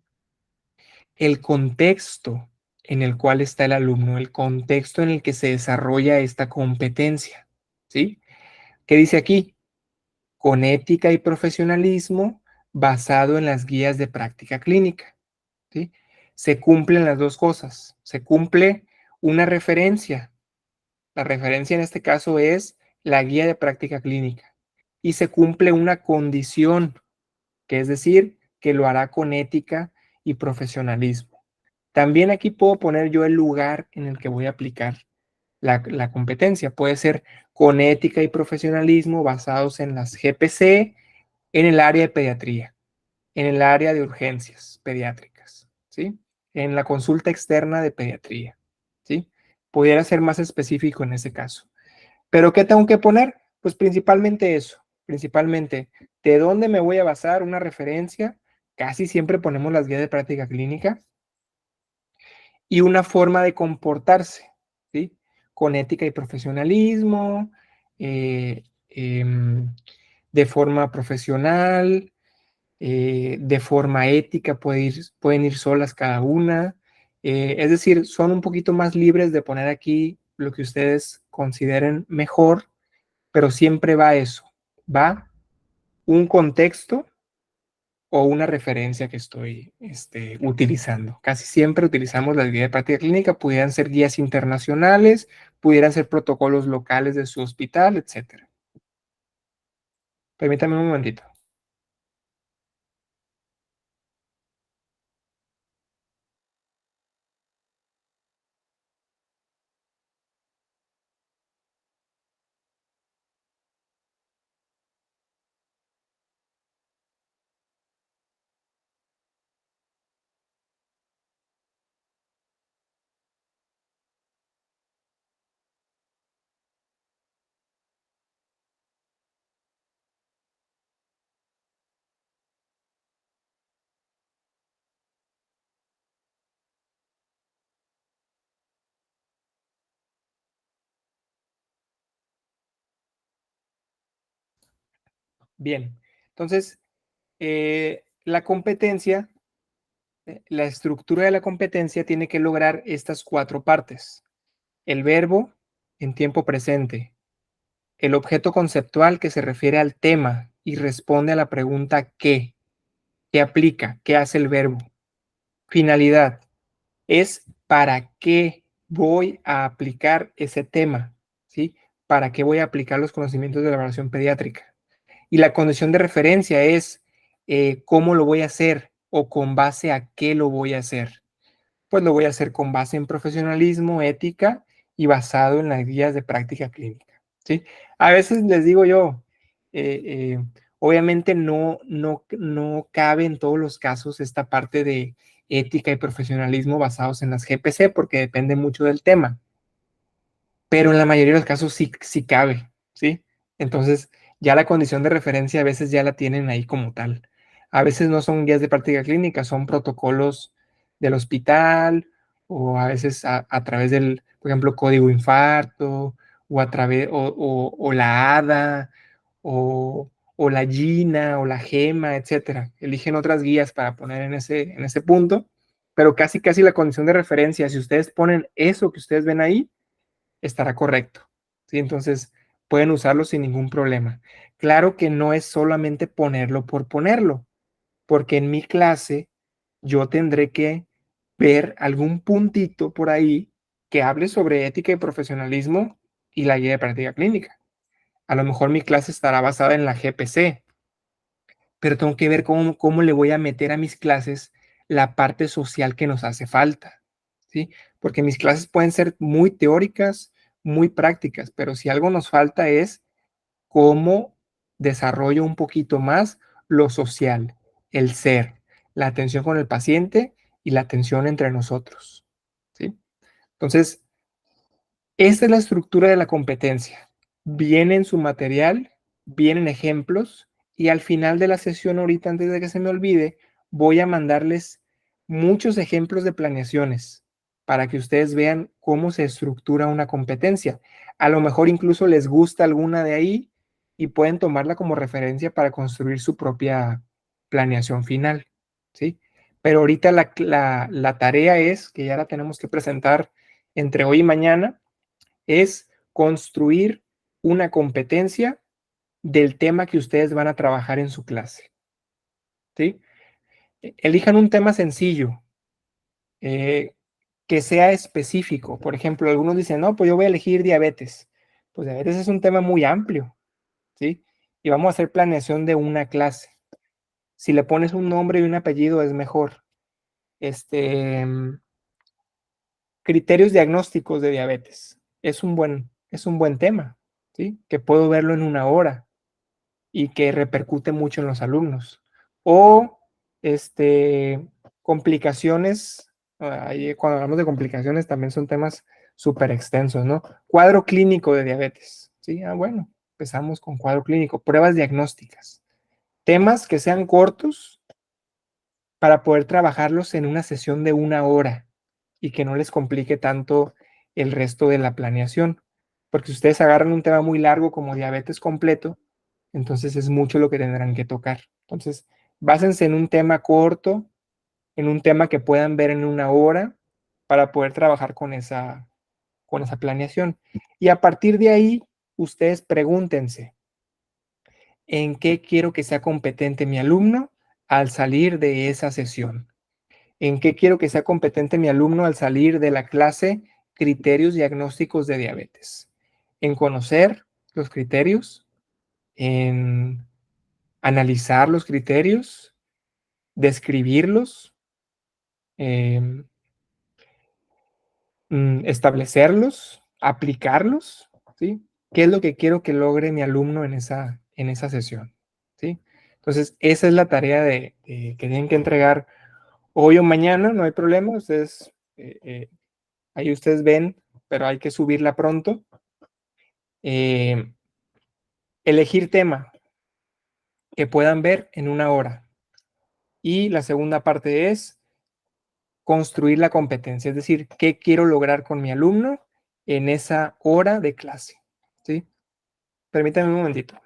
Speaker 1: contexto en el cual está el alumno, el contexto en el que se desarrolla esta competencia, ¿sí? ¿Qué dice aquí? Con ética y profesionalismo basado en las guías de práctica clínica, ¿sí? Se cumplen las dos cosas. Se cumple una referencia. La referencia en este caso es la guía de práctica clínica. Y se cumple una condición, que es decir, que lo hará con ética y profesionalismo. También aquí puedo poner yo el lugar en el que voy a aplicar la competencia. Puede ser con ética y profesionalismo basados en las GPC, en el área de pediatría, en el área de urgencias pediátricas, ¿sí? En la consulta externa de pediatría, ¿sí? Pudiera ser más específico en ese caso. ¿Pero qué tengo que poner? Pues principalmente eso, principalmente de dónde me voy a basar, una referencia. Casi siempre ponemos las guías de práctica clínica y una forma de comportarse, ¿sí? Con ética y profesionalismo, eh, de forma profesional, de forma ética, pueden ir solas cada una. Es decir, son un poquito más libres de poner aquí lo que ustedes consideren mejor, pero siempre va eso, va un contexto o una referencia que estoy utilizando. Casi siempre utilizamos las guías de práctica clínica, pudieran ser guías internacionales, pudieran ser protocolos locales de su hospital, etc. Permítame un momentito. Bien, entonces, la competencia, la estructura de la competencia tiene que lograr estas cuatro partes: el verbo en tiempo presente, el objeto conceptual que se refiere al tema y responde a la pregunta ¿qué aplica? ¿Qué hace el verbo? Finalidad es para qué voy a aplicar ese tema, ¿sí? ¿Para qué voy a aplicar los conocimientos de la evaluación pediátrica? Y la condición de referencia es cómo lo voy a hacer o con base a qué lo voy a hacer. Pues lo voy a hacer con base en profesionalismo, ética y basado en las guías de práctica clínica, ¿sí? A veces les digo yo, eh, eh, obviamente no cabe en todos los casos esta parte de ética y profesionalismo basados en las GPC porque depende mucho del tema, pero en la mayoría de los casos sí cabe, ¿sí? Entonces, ya la condición de referencia a veces ya la tienen ahí como tal. A veces no son guías de práctica clínica, son protocolos del hospital o a veces a través del, por ejemplo, código infarto o a través, o la ADA o la GINA o la GEMA, etcétera. Eligen otras guías para poner en ese punto, pero casi la condición de referencia, si ustedes ponen eso que ustedes ven ahí, estará correcto, ¿sí? Entonces, pueden usarlo sin ningún problema. Claro que no es solamente ponerlo por ponerlo, porque en mi clase yo tendré que ver algún puntito por ahí que hable sobre ética y profesionalismo y la guía de práctica clínica. A lo mejor mi clase estará basada en la GPC, pero tengo que ver cómo le voy a meter a mis clases la parte social que nos hace falta, ¿sí? Porque mis clases pueden ser muy teóricas, muy prácticas, pero si algo nos falta es cómo desarrollo un poquito más lo social, el ser, la atención con el paciente y la atención entre nosotros, ¿sí? Entonces, esta es la estructura de la competencia. Viene en su material, vienen ejemplos y al final de la sesión, ahorita antes de que se me olvide, voy a mandarles muchos ejemplos de planeaciones para que ustedes vean cómo se estructura una competencia. A lo mejor incluso les gusta alguna de ahí y pueden tomarla como referencia para construir su propia planeación final, ¿sí? Pero ahorita la tarea es, que ya la tenemos que presentar entre hoy y mañana, es construir una competencia del tema que ustedes van a trabajar en su clase, ¿sí? Elijan un tema sencillo, eh, que sea específico. Por ejemplo, algunos dicen, no, pues yo voy a elegir diabetes. Pues diabetes es un tema muy amplio, ¿sí? Y vamos a hacer planeación de una clase. Si le pones un nombre y un apellido es mejor. Este, criterios diagnósticos de diabetes. Es un buen tema, ¿sí? Que puedo verlo en una hora y que repercute mucho en los alumnos. O este, complicaciones, ahí cuando hablamos de complicaciones también son temas súper extensos, ¿no? Cuadro clínico de diabetes, ¿sí? Ah, bueno, empezamos con cuadro clínico, pruebas diagnósticas, temas que sean cortos para poder trabajarlos en una sesión de una hora y que no les complique tanto el resto de la planeación. Porque si ustedes agarran un tema muy largo como diabetes completo, entonces es mucho lo que tendrán que tocar. Entonces, básense en un tema corto, en un tema que puedan ver en una hora para poder trabajar con esa planeación. Y a partir de ahí, ustedes pregúntense, ¿en qué quiero que sea competente mi alumno al salir de esa sesión? ¿En qué quiero que sea competente mi alumno al salir de la clase criterios diagnósticos de diabetes? En conocer los criterios, en analizar los criterios, describirlos, eh, establecerlos, aplicarlos, ¿sí? ¿Qué es lo que quiero que logre mi alumno en esa sesión? ¿Sí? Entonces, esa es la tarea que tienen que entregar hoy o mañana, no hay problema, ustedes, ahí ustedes ven, pero hay que subirla pronto. Eh, elegir tema que puedan ver en una hora. Y la segunda parte es construir la competencia, es decir, qué quiero lograr con mi alumno en esa hora de clase, ¿sí? Permítanme un momentito.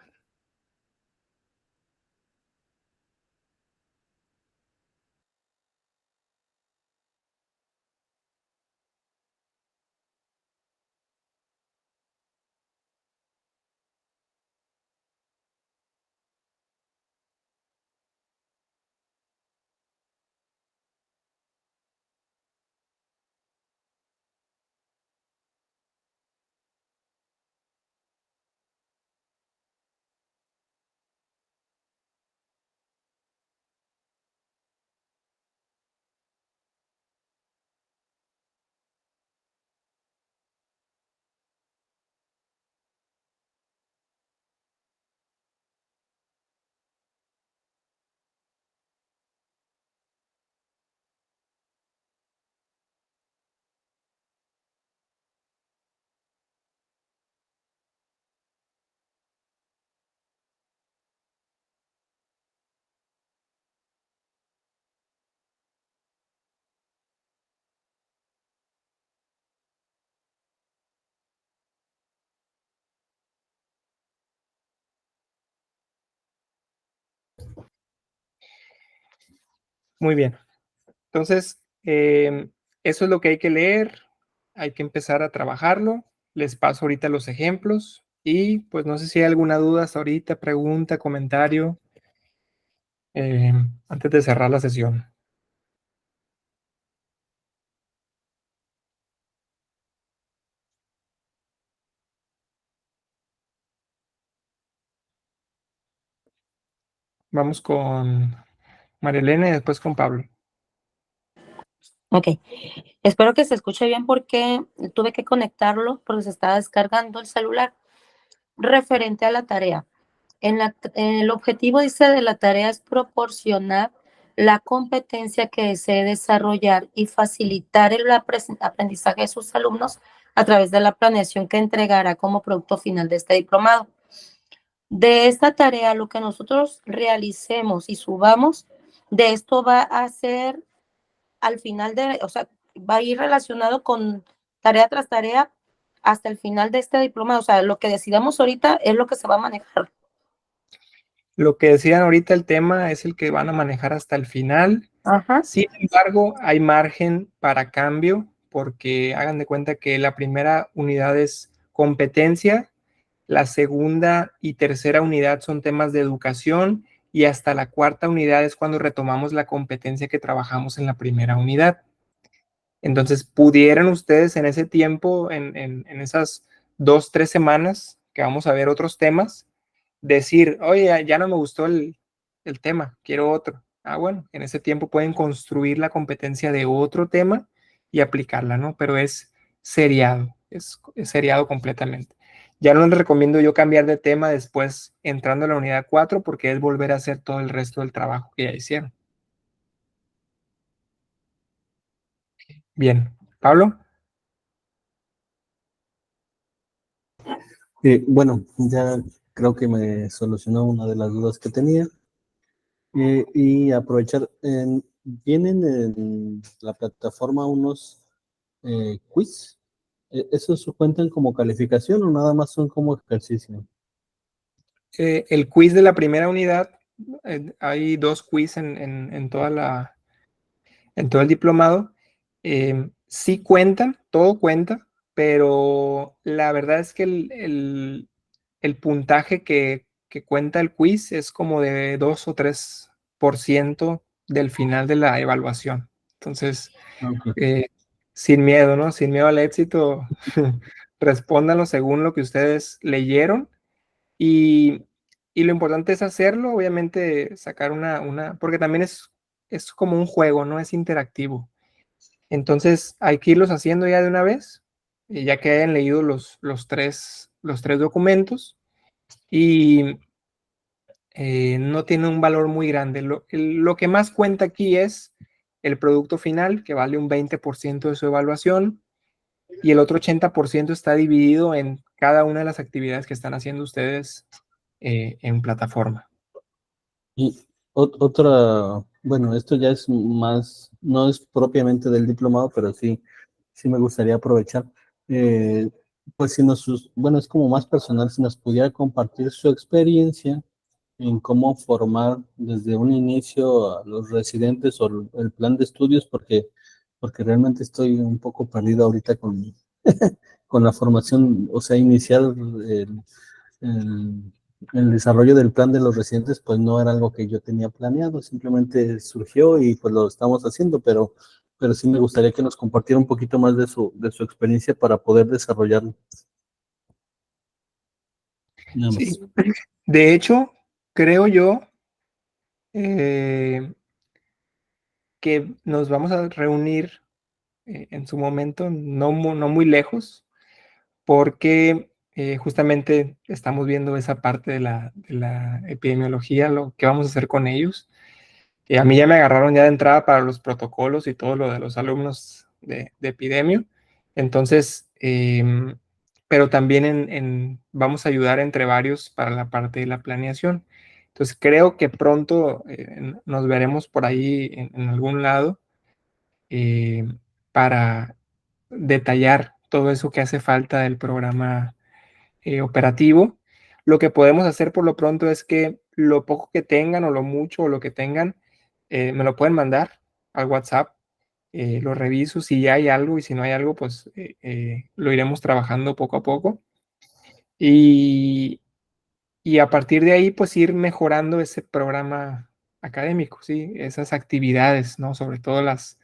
Speaker 1: Muy bien. Entonces, eso es lo que hay que leer. Hay que empezar a trabajarlo. Les paso ahorita los ejemplos. Y pues no sé si hay alguna duda hasta ahorita, pregunta, comentario, antes de cerrar la sesión. Vamos con María Elena y después con Pablo.
Speaker 5: Ok, espero que se escuche bien porque tuve que conectarlo porque se estaba descargando el celular. Referente a la tarea. El objetivo, dice, de la tarea es proporcionar la competencia que desee desarrollar y facilitar el aprendizaje de sus alumnos a través de la planeación que entregará como producto final de este diplomado. De esta tarea, lo que nosotros realicemos y subamos, de esto va a ser al final o sea, va a ir relacionado con tarea tras tarea hasta el final de este diplomado. O sea, lo que decidamos ahorita es lo que se va a manejar.
Speaker 1: Lo que decían ahorita, el tema es el que van a manejar hasta el final.
Speaker 5: Ajá.
Speaker 1: Sin embargo, hay margen para cambio, porque hagan de cuenta que la primera unidad es competencia, la segunda y tercera unidad son temas de educación, y hasta la cuarta unidad es cuando retomamos la competencia que trabajamos en la primera unidad. Entonces, pudieran ustedes en ese tiempo, en esas 2, 3 semanas que vamos a ver otros temas, decir, oye, ya no me gustó el tema, quiero otro. Ah, bueno, en ese tiempo pueden construir la competencia de otro tema y aplicarla, ¿no? Pero es seriado, es seriado completamente. Ya no les recomiendo yo cambiar de tema después entrando a la unidad 4 porque es volver a hacer todo el resto del trabajo que ya hicieron. Bien, Pablo.
Speaker 3: Bueno, ya creo que me solucionó una de las dudas que tenía. Y aprovechar, vienen en la plataforma unos quiz. ¿Esos cuentan como calificación o nada más son como ejercicio?
Speaker 1: El quiz de la primera unidad, hay 2 quiz en en todo el diplomado. Sí cuentan, todo cuenta, pero la verdad es que el puntaje que cuenta el quiz es como de 2 o 3% del final de la evaluación. Entonces,
Speaker 3: Ok.
Speaker 1: sin miedo, ¿no? Sin miedo al éxito, respóndanlo según lo que ustedes leyeron. Y, y lo importante es hacerlo, obviamente sacar porque también es como un juego, ¿no? Es interactivo. Entonces hay que irlos haciendo ya de una vez, ya que hayan leído los tres documentos, y no tiene un valor muy grande. Lo que más cuenta aquí es el producto final, que vale un 20% de su evaluación, y el otro 80% está dividido en cada una de las actividades que están haciendo ustedes en plataforma.
Speaker 3: Y otra, bueno, esto ya es más, no es propiamente del diplomado, pero sí, sí me gustaría aprovechar. Eh, pues si bueno, es como más personal, si nos pudiera compartir su experiencia en cómo formar desde un inicio a los residentes o el plan de estudios, porque realmente estoy un poco perdido ahorita con la formación, o sea, inicial, el, el desarrollo del plan de los residentes, pues no era algo que yo tenía planeado, simplemente surgió y pues lo estamos haciendo, pero sí me gustaría que nos compartiera un poquito más de su experiencia para poder desarrollarlo. Nada más.
Speaker 1: Sí. De hecho, creo yo eh, que nos vamos a reunir en su momento, no muy lejos, porque justamente estamos viendo esa parte de la epidemiología, lo que vamos a hacer con ellos. A mí ya me agarraron ya de entrada para los protocolos y todo lo de los alumnos de epidemio. Entonces, pero también vamos a ayudar entre varios para la parte de la planeación. Entonces, creo que pronto nos veremos por ahí en algún lado eh, para detallar todo eso que hace falta del programa operativo. Lo que podemos hacer por lo pronto es que lo poco que tengan o lo mucho o lo que tengan, me lo pueden mandar al WhatsApp, lo reviso si ya hay algo y si no hay algo, pues lo iremos trabajando poco a poco. Y, y a partir de ahí, pues ir mejorando ese programa académico, ¿sí? Esas actividades, ¿no? Sobre todo las,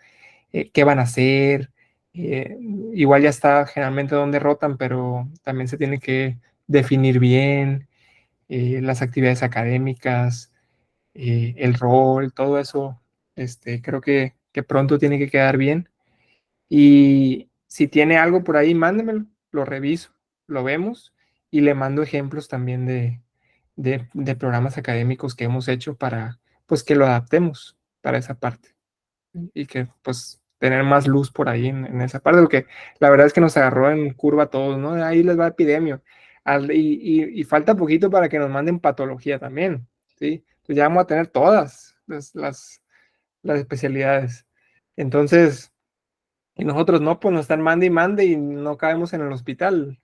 Speaker 1: qué van a hacer. eh, Igual ya está generalmente donde rotan, pero también se tiene que definir bien las actividades académicas, el rol, todo eso, creo que pronto tiene que quedar bien. Y si tiene algo por ahí, mándemelo, lo reviso, lo vemos y le mando ejemplos también de programas académicos que hemos hecho para, pues, que lo adaptemos para esa parte y que, pues, tener más luz por ahí en esa parte, porque la verdad es que nos agarró en curva a todos, ¿no? Ahí les va epidemia. Y falta poquito para que nos manden patología también, ¿sí? Pues ya vamos a tener todas las especialidades. Entonces, y nosotros no, pues nos están mande y mande y no caemos en el hospital.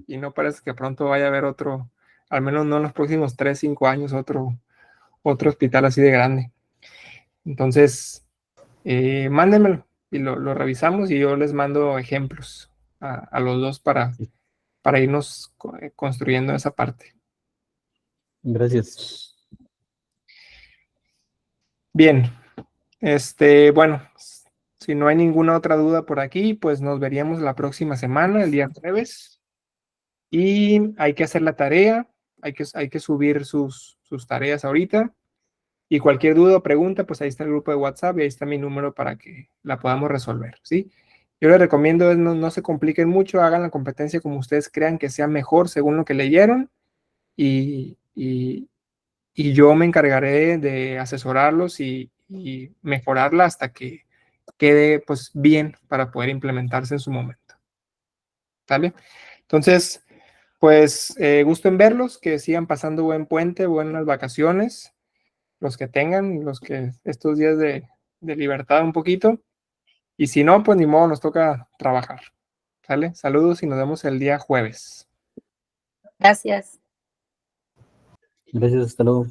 Speaker 1: Y no parece que pronto vaya a haber otro, al menos no en los próximos 3, 5 años, otro hospital así de grande. Entonces, mándenmelo y lo revisamos y yo les mando ejemplos a los dos para irnos construyendo esa parte.
Speaker 3: Gracias.
Speaker 1: Bien, bueno, si no hay ninguna otra duda por aquí, pues nos veríamos la próxima semana, el día jueves. Y hay que hacer la tarea, hay que subir sus tareas ahorita. Y cualquier duda o pregunta, pues ahí está el grupo de WhatsApp y ahí está mi número para que la podamos resolver, ¿sí? Yo les recomiendo no se compliquen mucho, hagan la competencia como ustedes crean que sea mejor según lo que leyeron y, y, y yo me encargaré de asesorarlos y mejorarla hasta que quede pues bien para poder implementarse en su momento. ¿Sale? Entonces, pues gusto en verlos, que sigan pasando buen puente, buenas vacaciones, los que tengan, los que estos días de libertad un poquito, y si no, pues ni modo, nos toca trabajar. ¿Sale? Saludos y nos vemos el día jueves.
Speaker 5: Gracias.
Speaker 3: Gracias, hasta luego.